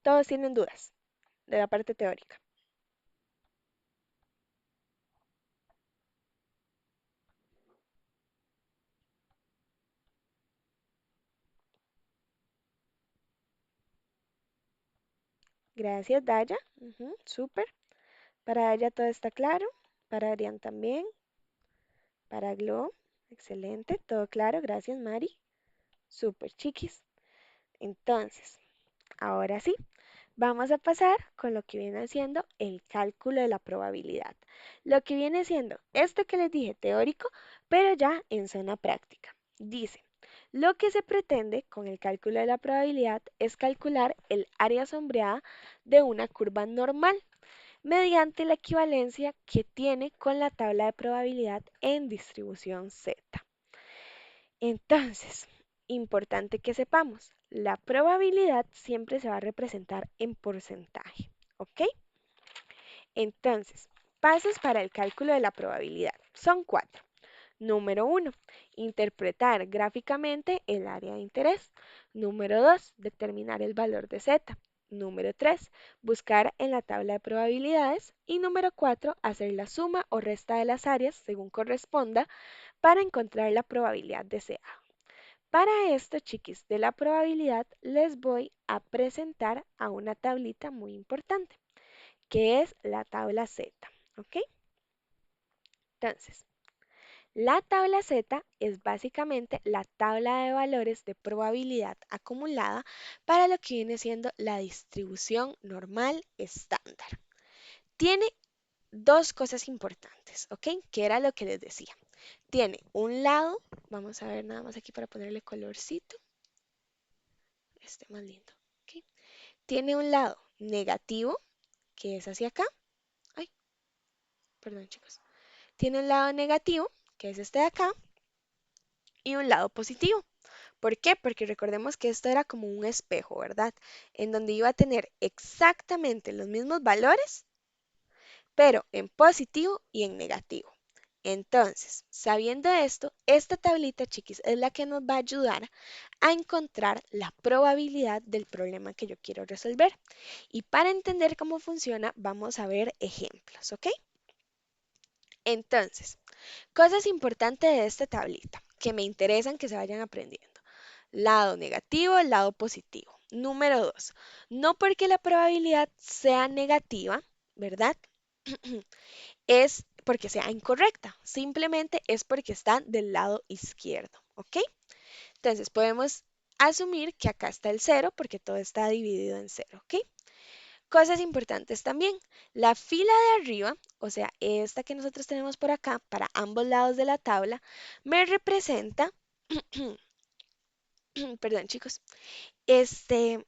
Todos tienen dudas de la parte teórica. Gracias, Daya. Ujú, súper. Para Daya todo está claro. Para Arián también. Para Glo. Excelente. Todo claro. Gracias, Mari. Súper, chiquis. Entonces, ahora sí, vamos a pasar con lo que viene siendo el cálculo de la probabilidad. Lo que viene siendo esto que les dije teórico, pero ya en zona práctica. Dice, lo que se pretende con el cálculo de la probabilidad es calcular el área sombreada de una curva normal mediante la equivalencia que tiene con la tabla de probabilidad en distribución Z. Entonces, importante que sepamos, la probabilidad siempre se va a representar en porcentaje, ¿ok? Entonces, pasos para el cálculo de la probabilidad son cuatro. Número uno, interpretar gráficamente el área de interés. Número 2, determinar el valor de Z. Número 3, buscar en la tabla de probabilidades. Y número 4, hacer la suma o resta de las áreas según corresponda para encontrar la probabilidad deseada. Para esto, chiquis, de la probabilidad les voy a presentar a una tablita muy importante, que es la tabla Z, ¿ok? Entonces, la tabla Z es básicamente la tabla de valores de probabilidad acumulada para lo que viene siendo la distribución normal estándar. Tiene dos cosas importantes, ¿ok? Que era lo que les decía. Tiene un lado, vamos a ver nada más aquí para ponerle colorcito, este más lindo, ¿ok? Tiene un lado negativo, que es hacia acá. Ay, perdón, chicos. Tiene un lado negativo, que es este de acá, y un lado positivo. ¿Por qué? Porque recordemos que esto era como un espejo, ¿verdad? En donde iba a tener exactamente los mismos valores, pero en positivo y en negativo. Entonces, sabiendo esto, esta tablita, chiquis, es la que nos va a ayudar a encontrar la probabilidad del problema que yo quiero resolver. Y para entender cómo funciona, vamos a ver ejemplos, ¿ok? Entonces, cosas importantes de esta tablita que me interesan que se vayan aprendiendo. Lado negativo, lado positivo. Número 2. No porque la probabilidad sea negativa, ¿verdad? Es porque sea incorrecta. Simplemente es porque está del lado izquierdo, ¿ok? Entonces podemos asumir que acá está el cero porque todo está dividido en cero, ¿ok? Cosas importantes también. La fila de arriba, o sea, esta que nosotros tenemos por acá, para ambos lados de la tabla, me representa, perdón chicos, este,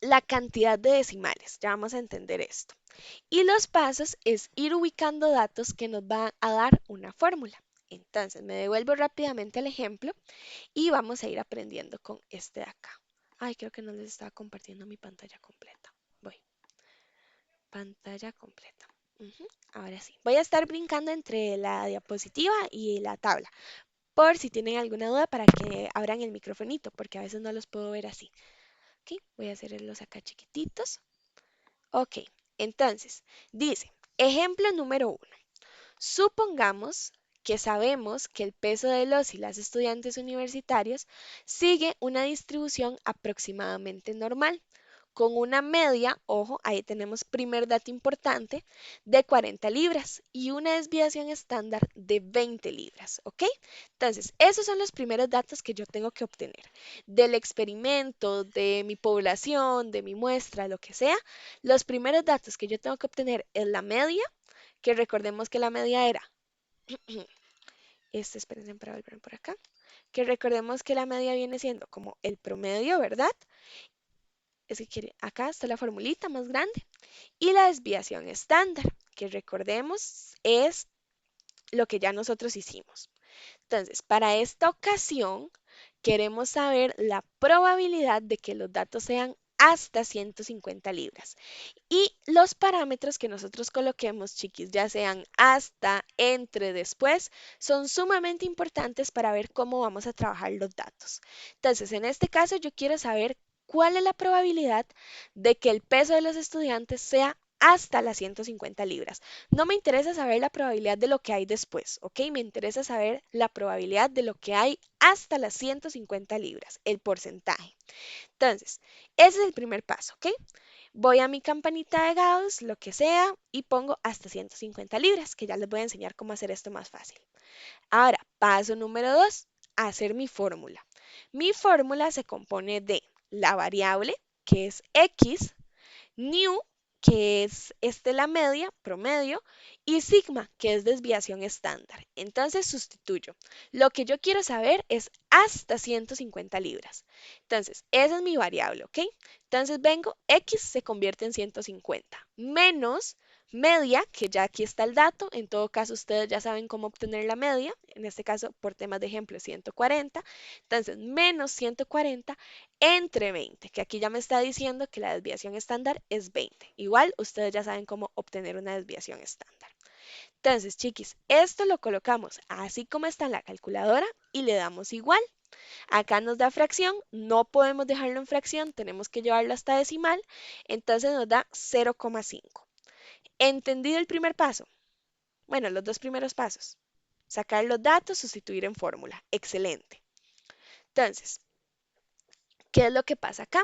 la cantidad de decimales. Ya vamos a entender esto. Y los pasos es ir ubicando datos que nos van a dar una fórmula. Entonces, me devuelvo rápidamente al ejemplo y vamos a ir aprendiendo con este de acá. Ay, creo que no les estaba compartiendo mi pantalla completa. Voy. Pantalla completa. Ujú, ahora sí. Voy a estar brincando entre la diapositiva y la tabla, por si tienen alguna duda para que abran el microfonito, porque a veces no los puedo ver así. Ok, voy a hacerlos acá chiquititos. Ok, entonces, dice, ejemplo número uno. Supongamos que sabemos que el peso de los y las estudiantes universitarios sigue una distribución aproximadamente normal, con una media, ojo, ahí tenemos primer dato importante, de 40 libras y una desviación estándar de 20 libras, ¿ok? Entonces, esos son los primeros datos que yo tengo que obtener del experimento, de mi población, de mi muestra, lo que sea. Los primeros datos que yo tengo que obtener es la media, que recordemos que la media era, espérense para volver por acá, que recordemos que la media viene siendo como el promedio, ¿verdad? Es que acá está la formulita más grande. Y la desviación estándar, que recordemos es lo que ya nosotros hicimos. Entonces, para esta ocasión, queremos saber la probabilidad de que los datos sean hasta 150 libras. Y los parámetros que nosotros coloquemos, chiquis, ya sean hasta, entre, después, son sumamente importantes para ver cómo vamos a trabajar los datos. Entonces, en este caso, yo quiero saber cuál es la probabilidad de que el peso de los estudiantes sea hasta las 150 libras. No me interesa saber la probabilidad de lo que hay después, ¿ok? Me interesa saber la probabilidad de lo que hay hasta las 150 libras, el porcentaje. Entonces, ese es el primer paso, ¿ok? Voy a mi campanita de Gauss, lo que sea, y pongo hasta 150 libras, que ya les voy a enseñar cómo hacer esto más fácil. Ahora, paso número 2, hacer mi fórmula. Mi fórmula se compone de la variable, que es x, new, que es la media, promedio, y sigma, que es desviación estándar. Entonces sustituyo. Lo que yo quiero saber es hasta 150 libras. Entonces, esa es mi variable, ¿ok? Entonces vengo, x se convierte en 150, menos media, que ya aquí está el dato. En todo caso, ustedes ya saben cómo obtener la media. En este caso, por temas de ejemplo, 140. Entonces, menos 140 entre 20, que aquí ya me está diciendo que la desviación estándar es 20. Igual, ustedes ya saben cómo obtener una desviación estándar. Entonces, chiquis, esto lo colocamos así como está en la calculadora y le damos igual. Acá nos da fracción, no podemos dejarlo en fracción, tenemos que llevarlo hasta decimal, entonces nos da 0,5. ¿Entendido el primer paso? Bueno, los dos primeros pasos. Sacar los datos, sustituir en fórmula. Excelente. Entonces, ¿qué es lo que pasa acá?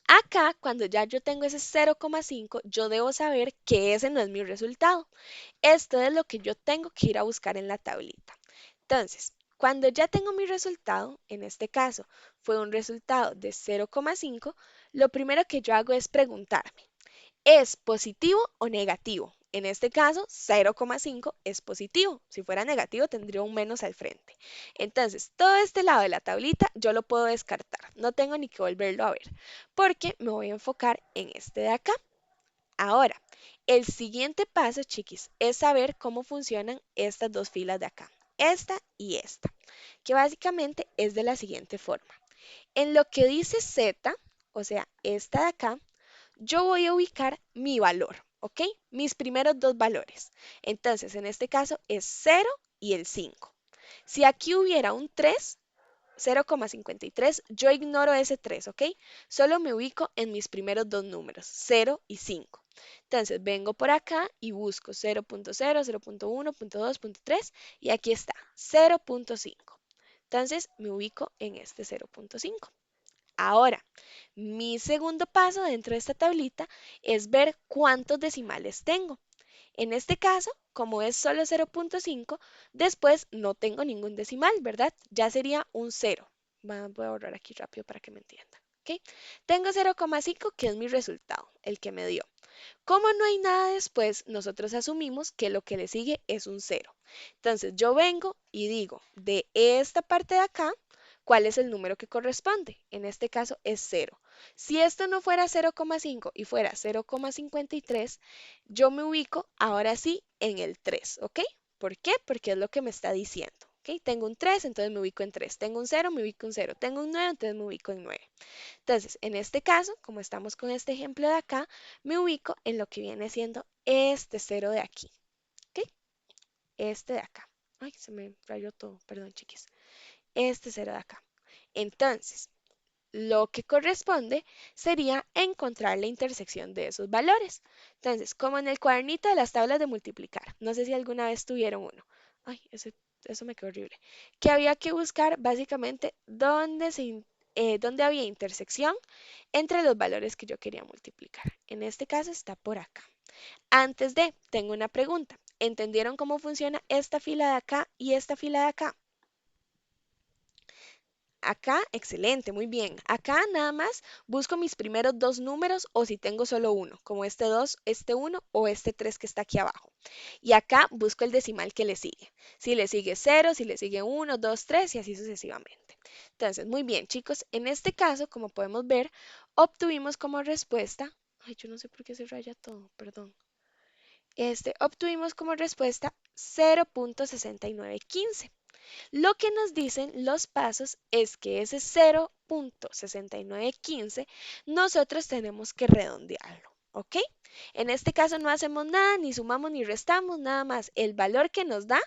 Acá, cuando ya yo tengo ese 0,5, yo debo saber que ese no es mi resultado. Esto es lo que yo tengo que ir a buscar en la tablita. Entonces, cuando ya tengo mi resultado, en este caso fue un resultado de 0,5, lo primero que yo hago es preguntarme, ¿es positivo o negativo? En este caso, 0,5 es positivo. Si fuera negativo, tendría un menos al frente. Entonces, todo este lado de la tablita yo lo puedo descartar. No tengo ni que volverlo a ver, porque me voy a enfocar en este de acá. Ahora, el siguiente paso, chiquis, es saber cómo funcionan estas dos filas de acá. Esta y esta, que básicamente es de la siguiente forma. En lo que dice Z, o sea, esta de acá, yo voy a ubicar mi valor, ¿ok? Mis primeros dos valores. Entonces, en este caso es 0 y el 5. Si aquí hubiera un 3, 0,53, yo ignoro ese 3, ¿ok? Solo me ubico en mis primeros dos números, 0 y 5. Entonces, vengo por acá y busco 0.0, 0.1, 0.2, 0.3 y aquí está, 0.5. Entonces, me ubico en este 0.5. Ahora, mi segundo paso dentro de esta tablita es ver cuántos decimales tengo. En este caso, como es solo 0.5, después no tengo ningún decimal, ¿verdad? Ya sería un 0. Voy a borrar aquí rápido para que me entiendan. ¿Ok? Tengo 0,5 que es mi resultado, el que me dio. Como no hay nada después, nosotros asumimos que lo que le sigue es un 0. Entonces yo vengo y digo, de esta parte de acá, ¿cuál es el número que corresponde? En este caso es 0. Si esto no fuera 0,5 y fuera 0,53, yo me ubico ahora sí en el 3, ¿ok? ¿Por qué? Porque es lo que me está diciendo. ¿Ok? Tengo un 3, entonces me ubico en 3. Tengo un 0, me ubico en 0. Tengo un 9, entonces me ubico en 9. Entonces, en este caso, como estamos con este ejemplo de acá, me ubico en lo que viene siendo este 0 de aquí. ¿Ok? Este de acá. Ay, se me rayó todo, perdón, chiquis. Este 0 de acá. Entonces, lo que corresponde sería encontrar la intersección de esos valores. Entonces, como en el cuadernito de las tablas de multiplicar, no sé si alguna vez tuvieron uno. Ay, eso me quedó horrible. Que había que buscar básicamente dónde había intersección entre los valores que yo quería multiplicar. En este caso está por acá. Antes de, tengo una pregunta. ¿Entendieron cómo funciona esta fila de acá y esta fila de acá? Acá, excelente, muy bien. Acá nada más busco mis primeros dos números o si tengo solo uno, como este 2, este uno o este 3 que está aquí abajo. Y acá busco el decimal que le sigue. Si le sigue 0, si le sigue uno, 2, 3 y así sucesivamente. Entonces, muy bien, chicos. En este caso, como podemos ver, obtuvimos como respuesta. Ay, yo no sé por qué se raya todo, perdón. Obtuvimos como respuesta 0.6915. Lo que nos dicen los pasos es que ese 0.6915 nosotros tenemos que redondearlo, ¿ok? En este caso no hacemos nada, ni sumamos ni restamos, nada más el valor que nos da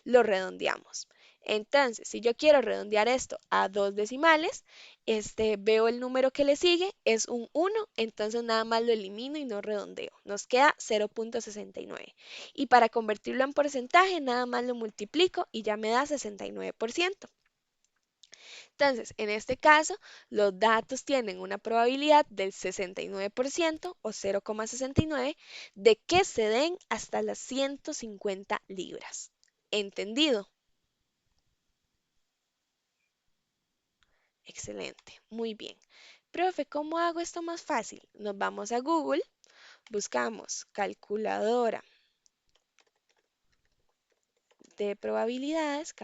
lo redondeamos. Entonces, si yo quiero redondear esto a dos decimales, veo el número que le sigue, es un 1, entonces nada más lo elimino y no redondeo. Nos queda 0.69. Y para convertirlo en porcentaje, nada más lo multiplico y ya me da 69%. Entonces, en este caso, los datos tienen una probabilidad del 69% o 0,69 de que se den hasta las 150 libras. ¿Entendido? Excelente, muy bien. Profe, ¿cómo hago esto más fácil? Nos vamos a Google, buscamos calculadora de probabilidades,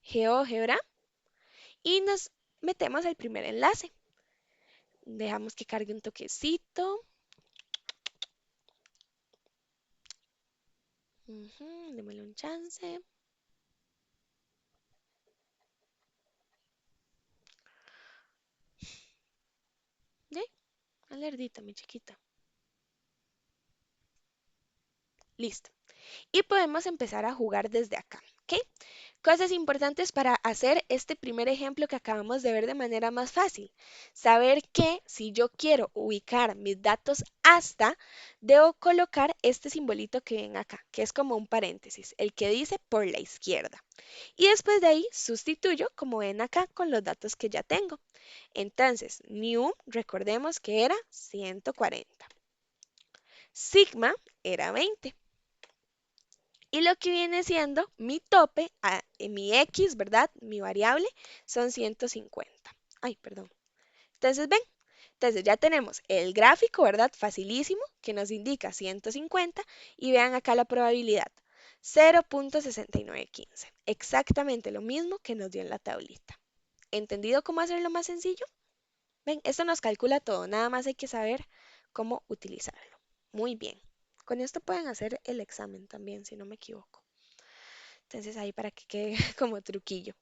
GeoGebra, y nos metemos al primer enlace. Dejamos que cargue un toquecito. Démosle un chance. ¿Ya? Alertita, mi chiquita. Listo. Y podemos empezar a jugar desde acá, ¿ok? Cosas importantes para hacer este primer ejemplo que acabamos de ver de manera más fácil. Saber que si yo quiero ubicar mis datos hasta, debo colocar este simbolito que ven acá, que es como un paréntesis, el que dice por la izquierda. Y después de ahí sustituyo, como ven acá, con los datos que ya tengo. Entonces, new, recordemos que era 140. Sigma era 20. Y lo que viene siendo mi tope, mi X, ¿verdad? Mi variable, son 150. Ay, perdón. Entonces, ven, entonces ya tenemos el gráfico, ¿verdad? Facilísimo, que nos indica 150 y vean acá la probabilidad. 0.6915. Exactamente lo mismo que nos dio en la tablita. ¿Entendido cómo hacerlo más sencillo? Ven, esto nos calcula todo, nada más hay que saber cómo utilizarlo. Muy bien. Con esto pueden hacer el examen también, si no me equivoco. Entonces ahí para que quede como truquillo.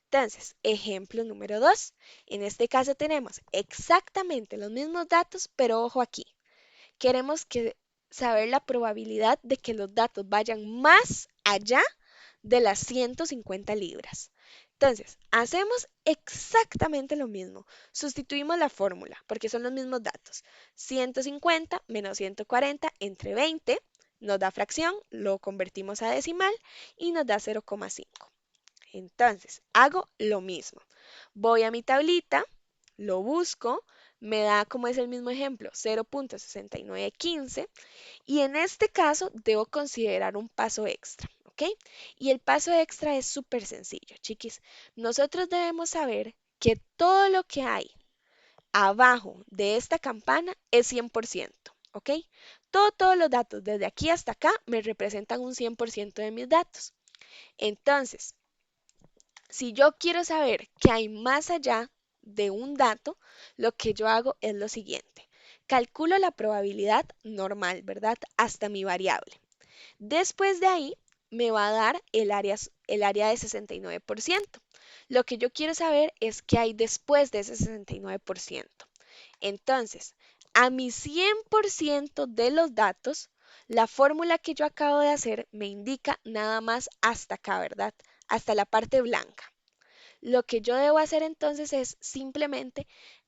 Entonces, ejemplo número 2. En este caso tenemos exactamente los mismos datos, pero ojo aquí. Queremos saber la probabilidad de que los datos vayan más allá de las 150 libras. Entonces, hacemos exactamente lo mismo. Sustituimos la fórmula porque son los mismos datos. 150 menos 140 entre 20 nos da fracción, lo convertimos a decimal y nos da 0,5. Entonces, hago lo mismo. Voy a mi tablita, lo busco, me da, como es el mismo ejemplo, 0.6915 y en este caso debo considerar un paso extra, ¿ok? Y el paso extra es súper sencillo, chiquis. Nosotros debemos saber que todo lo que hay abajo de esta campana es 100%, ¿ok? Todos los datos desde aquí hasta acá me representan un 100% de mis datos. Entonces, si yo quiero saber qué hay más allá de un dato, lo que yo hago es lo siguiente. Calculo la probabilidad normal, ¿verdad? Hasta mi variable. Después de ahí me va a dar el área de 69%. Lo que yo quiero saber es qué hay después de ese 69%. Entonces, a mi 100% de los datos, la fórmula que yo acabo de hacer me indica nada más hasta acá, ¿verdad? Hasta la parte blanca. Lo que yo debo hacer entonces es simplemente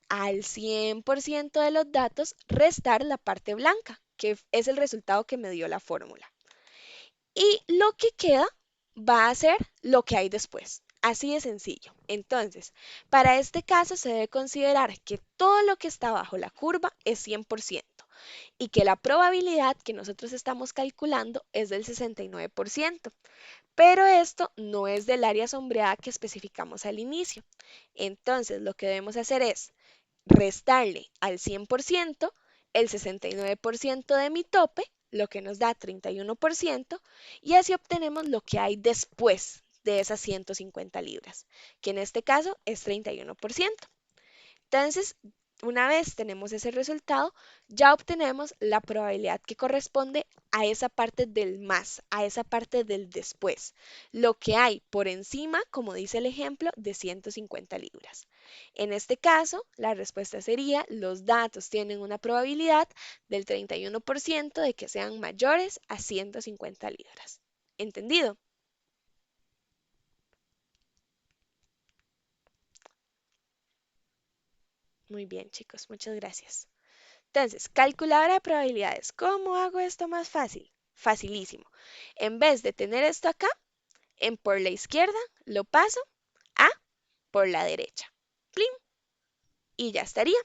al 100% de los datos restar la parte blanca, que es el resultado que me dio la fórmula. Y lo que queda va a ser lo que hay después. Así de sencillo. Entonces, para este caso se debe considerar que todo lo que está bajo la curva es 100% y que la probabilidad que nosotros estamos calculando es del 69%. Pero esto no es del área sombreada que especificamos al inicio. Entonces, lo que debemos hacer es restarle al 100% el 69% de mi tope, lo que nos da 31%, y así obtenemos lo que hay después de esas 150 libras, que en este caso es 31%. Entonces, una vez tenemos ese resultado, ya obtenemos la probabilidad que corresponde a esa parte del más, a esa parte del después, lo que hay por encima, como dice el ejemplo, de 150 libras. En este caso, la respuesta sería, los datos tienen una probabilidad del 31% de que sean mayores a 150 libras. ¿Entendido? Muy bien, chicos, muchas gracias. Entonces, calculadora de probabilidades. ¿Cómo hago esto más fácil? Facilísimo. En vez de tener esto acá, en por la izquierda, lo paso a por la derecha. ¡Plim! Y ya estaría.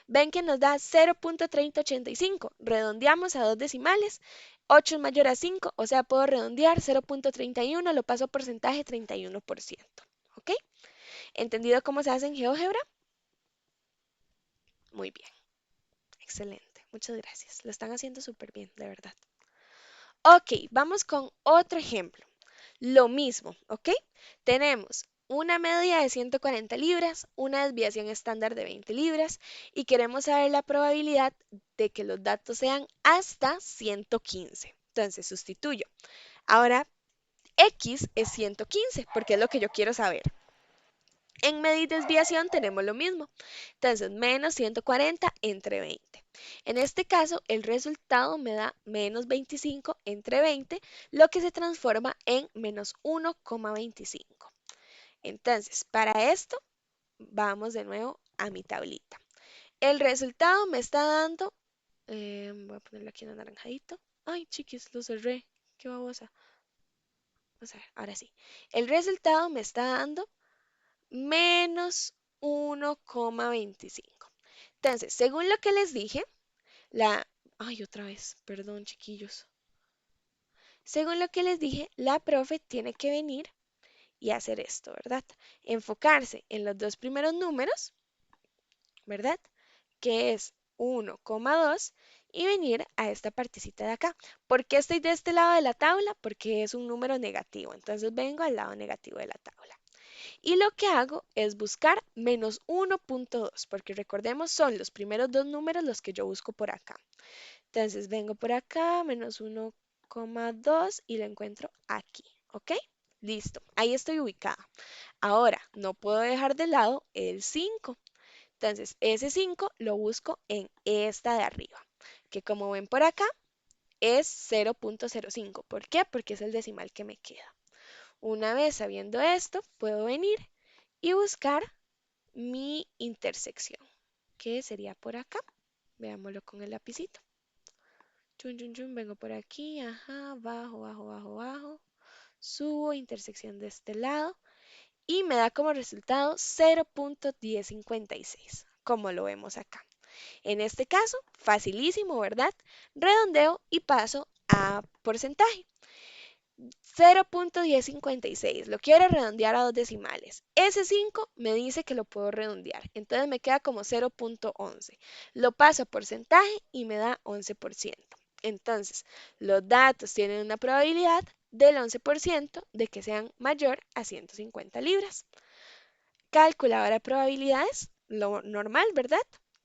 Ven que nos da 0.3085. Redondeamos a dos decimales. 8 es mayor a 5, o sea, puedo redondear 0.31, lo paso a porcentaje 31%. ¿Ok? ¿Entendido cómo se hace en GeoGebra? Muy bien, excelente. Muchas gracias. Lo están haciendo súper bien, de verdad. Ok, vamos con otro ejemplo. Lo mismo, ¿ok? Tenemos una media de 140 libras, una desviación estándar de 20 libras y queremos saber la probabilidad de que los datos sean hasta 115. Entonces sustituyo. Ahora X es 115 porque es lo que yo quiero saber. En media y desviación tenemos lo mismo. Entonces, menos 140 entre 20. En este caso, el resultado me da menos 25 entre 20, lo que se transforma en menos 1,25. Entonces, para esto, vamos de nuevo a mi tablita. El resultado me está dando, voy a ponerlo aquí en anaranjadito. Ay, chiquis, lo cerré. Qué babosa. Vamos a ver, ahora sí. El resultado me está dando menos 1,25. Entonces, según lo que les dije, la... Ay, otra vez, perdón, chiquillos. Según lo que les dije, la profe tiene que venir y hacer esto, ¿verdad? Enfocarse en los dos primeros números, ¿verdad? Que es 1,2 y venir a esta partecita de acá. ¿Por qué estoy de este lado de la tabla? Porque es un número negativo. Entonces vengo al lado negativo de la tabla. Y lo que hago es buscar menos 1,2, porque recordemos son los primeros dos números los que yo busco por acá. Entonces vengo por acá, menos 1,2 y lo encuentro aquí, ¿ok? Listo, ahí estoy ubicada. Ahora, no puedo dejar de lado el 5. Entonces, ese 5 lo busco en esta de arriba, que como ven por acá es 0,05. ¿Por qué? Porque es el decimal que me queda. Una vez sabiendo esto, puedo venir y buscar mi intersección, que sería por acá. Veámoslo con el lapicito. Chun, chun, chun, vengo por aquí, ajá, bajo, bajo, bajo, bajo. Subo, intersección de este lado y me da como resultado 0,1056, como lo vemos acá. En este caso, facilísimo, ¿verdad? Redondeo y paso a porcentaje. 0,1056, lo quiero redondear a dos decimales. Ese 5 me dice que lo puedo redondear, entonces me queda como 0,11. Lo paso a porcentaje y me da 11%. Entonces, los datos tienen una probabilidad del 11% de que sean mayor a 150 libras. Calculadora de probabilidades, lo normal, ¿verdad?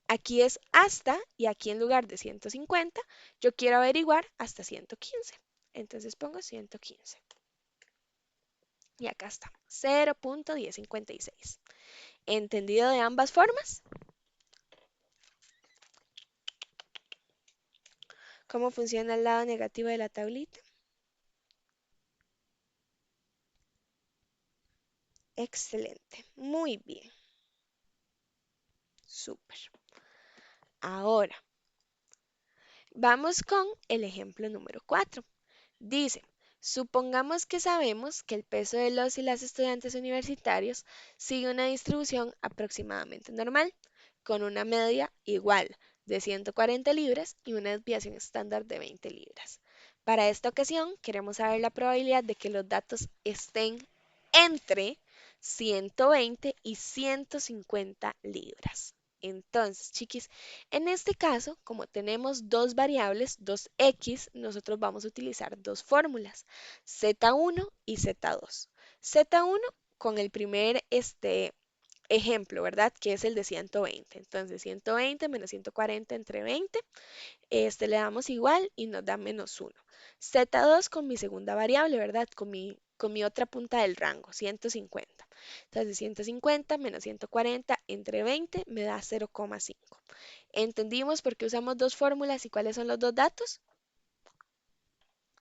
Aquí es hasta y aquí en lugar de 150, yo quiero averiguar hasta 115. Entonces pongo 115. Y acá está, 0,1056. ¿Entendido de ambas formas? ¿Cómo funciona el lado negativo de la tablita? Excelente, muy bien, súper. Ahora, vamos con el ejemplo número 4. Dice, supongamos que sabemos que el peso de los y las estudiantes universitarios sigue una distribución aproximadamente normal, con una media igual de 140 libras y una desviación estándar de 20 libras. Para esta ocasión, queremos saber la probabilidad de que los datos estén entre 120 y 150 libras. Entonces, chiquis, en este caso, como tenemos dos variables, dos x, nosotros vamos a utilizar dos fórmulas, z1 y z2. Z1 con el primer ejemplo, ¿verdad? Que es el de 120. Entonces, 120 menos 140 entre 20, le damos igual y nos da menos 1. Z2 con mi segunda variable, ¿verdad? Con con mi otra punta del rango, 150. Entonces 150 menos 140 entre 20 me da 0,5. ¿Entendimos por qué usamos dos fórmulas y cuáles son los dos datos?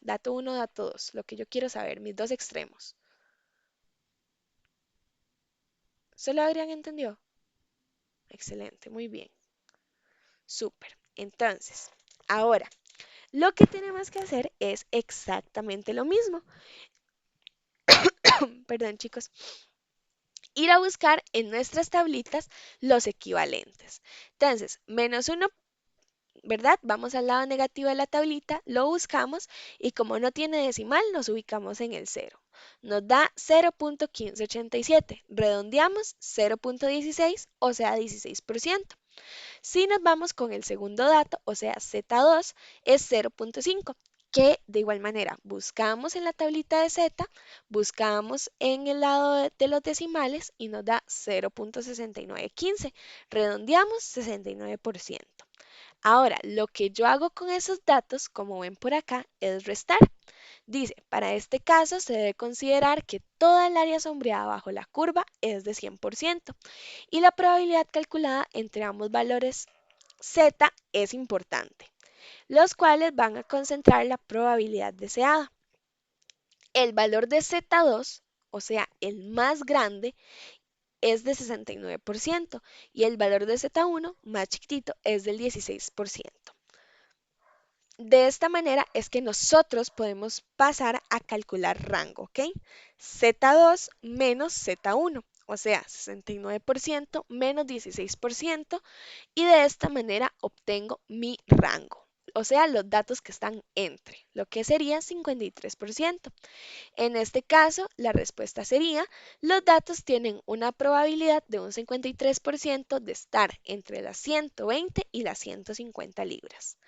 Dato 1, dato 2, lo que yo quiero saber, mis dos extremos. ¿Se lo habrían entendido? Excelente, muy bien. Súper. Entonces, ahora, lo que tenemos que hacer es exactamente lo mismo. Perdón, chicos. Ir a buscar en nuestras tablitas los equivalentes. Entonces, menos uno, ¿verdad? Vamos al lado negativo de la tablita, lo buscamos y como no tiene decimal, nos ubicamos en el cero. Nos da 0,1587. Redondeamos 0,16, o sea, 16%. Si nos vamos con el segundo dato, o sea, Z2 es 0,5, que de igual manera buscamos en la tablita de Z, buscamos en el lado de los decimales y nos da 0,6915. Redondeamos 69%. Ahora, lo que yo hago con esos datos, como ven por acá, es restar. Dice, para este caso se debe considerar que toda el área sombreada bajo la curva es de 100% y la probabilidad calculada entre ambos valores Z es importante, los cuales van a concentrar la probabilidad deseada. El valor de Z2, o sea, el más grande, es de 69% y el valor de Z1, más chiquitito, es del 16%. De esta manera es que nosotros podemos pasar a calcular rango, ¿ok? Z2 menos Z1, o sea, 69% menos 16%, y de esta manera obtengo mi rango, o sea, los datos que están entre, lo que sería 53%. En este caso, la respuesta sería, los datos tienen una probabilidad de un 53% de estar entre las 120 y las 150 libras.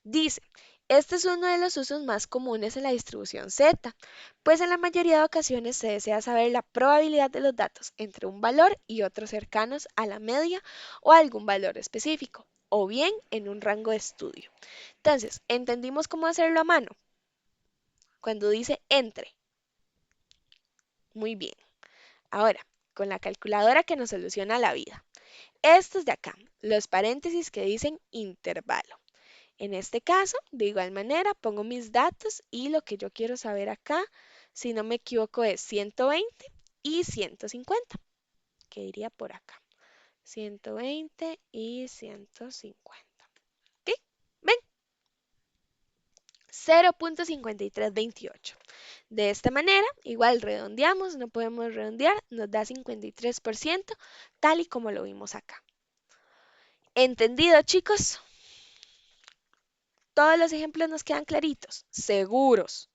Dice, este es uno de los usos más comunes en la distribución Z, pues en la mayoría de ocasiones se desea saber la probabilidad de los datos entre un valor y otros cercanos a la media o a algún valor específico, o bien en un rango de estudio. Entonces, ¿entendimos cómo hacerlo a mano? Cuando dice entre. Muy bien. Ahora, con la calculadora que nos soluciona la vida. Estos de acá, los paréntesis que dicen intervalo. En este caso, de igual manera, pongo mis datos y lo que yo quiero saber acá, si no me equivoco, es 120 y 150, que iría por acá. 120 y 150. ¿Ok? ¿Ven? 0,5328. De esta manera, igual redondeamos, no podemos redondear, nos da 53%, tal y como lo vimos acá. ¿Entendido, chicos? Todos los ejemplos nos quedan claritos, seguros.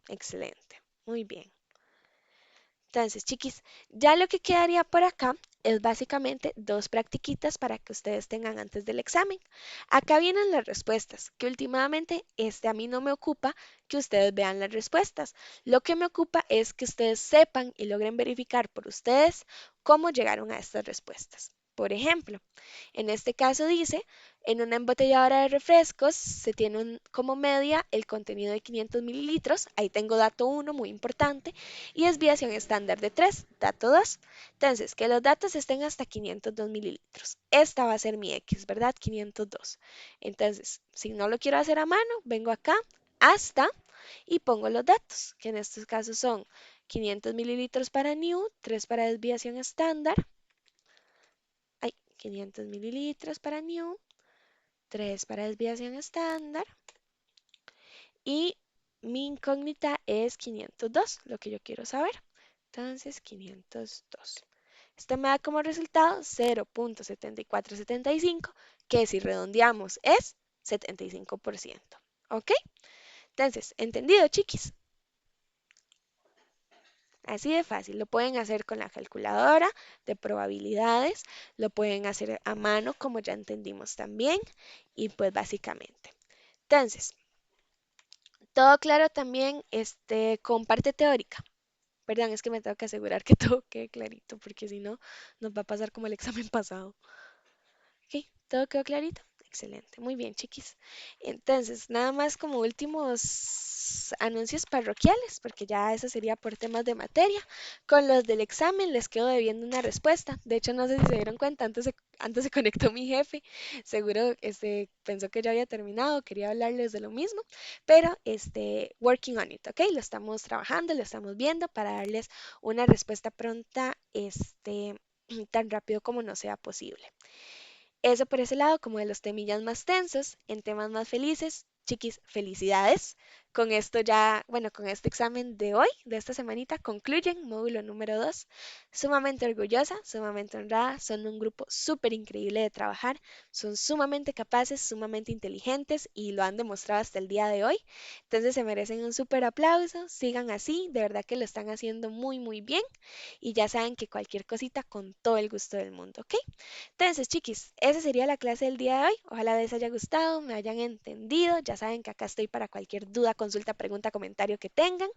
Excelente, muy bien. Entonces, chiquis, ya lo que quedaría por acá es básicamente dos practiquitas para que ustedes tengan antes del examen. Acá vienen las respuestas, que últimamente a mí no me ocupa que ustedes vean las respuestas. Lo que me ocupa es que ustedes sepan y logren verificar por ustedes cómo llegaron a estas respuestas. Por ejemplo, en este caso dice, en una embotelladora de refrescos se tiene como media el contenido de 500 mililitros. Ahí tengo dato 1, muy importante, y desviación estándar de 3, dato 2. Entonces, que los datos estén hasta 502 mililitros. Esta va a ser mi X, ¿verdad? 502. Entonces, si no lo quiero hacer a mano, vengo acá hasta y pongo los datos, que en estos casos son 500 mililitros para new, 3 para desviación estándar. 500 mililitros para new, 3 para desviación estándar y mi incógnita es 502, lo que yo quiero saber. Entonces, 502. Esto me da como resultado 0,7475, que si redondeamos es 75%. ¿Ok? Entonces, ¿entendido, chiquis? Así de fácil, lo pueden hacer con la calculadora de probabilidades, lo pueden hacer a mano como ya entendimos también y pues básicamente. Entonces, todo claro también con parte teórica. Perdón, es que me tengo que asegurar que todo quede clarito porque si no nos va a pasar como el examen pasado. ¿Ok? ¿Todo quedó clarito? Excelente, muy bien, chiquis. Entonces, nada más como últimos anuncios parroquiales, porque ya eso sería por temas de materia. Con los del examen les quedo debiendo una respuesta. De hecho, no sé si se dieron cuenta, antes se conectó mi jefe. Seguro pensó que ya había terminado, quería hablarles de lo mismo, pero working on it, ¿ok? Lo estamos trabajando, lo estamos viendo para darles una respuesta pronta, tan rápido como nos sea posible. Eso por ese lado, como de los temillas más tensos, en temas más felices, chiquis, felicidades. Con esto ya, bueno, con este examen de hoy, de esta semanita, concluyen módulo número 2. Sumamente orgullosa, sumamente honrada, son un grupo súper increíble de trabajar, son sumamente capaces, sumamente inteligentes y lo han demostrado hasta el día de hoy. Entonces se merecen un súper aplauso, sigan así, de verdad que lo están haciendo muy, muy bien y ya saben que cualquier cosita con todo el gusto del mundo, ¿ok? Entonces, chiquis, esa sería la clase del día de hoy. Ojalá les haya gustado, me hayan entendido. Ya saben que acá estoy para cualquier duda, consulta, pregunta, comentario que tengan.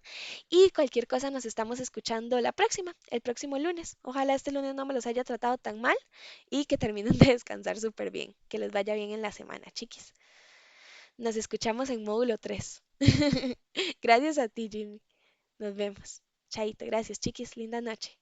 Y cualquier cosa nos estamos escuchando el próximo lunes. Ojalá este lunes no me los haya tratado tan mal y que terminen de descansar súper bien. Que les vaya bien en la semana, chiquis. Nos escuchamos en módulo 3. Gracias a ti, Jimmy. Nos vemos. Chaito, gracias, chiquis. Linda noche.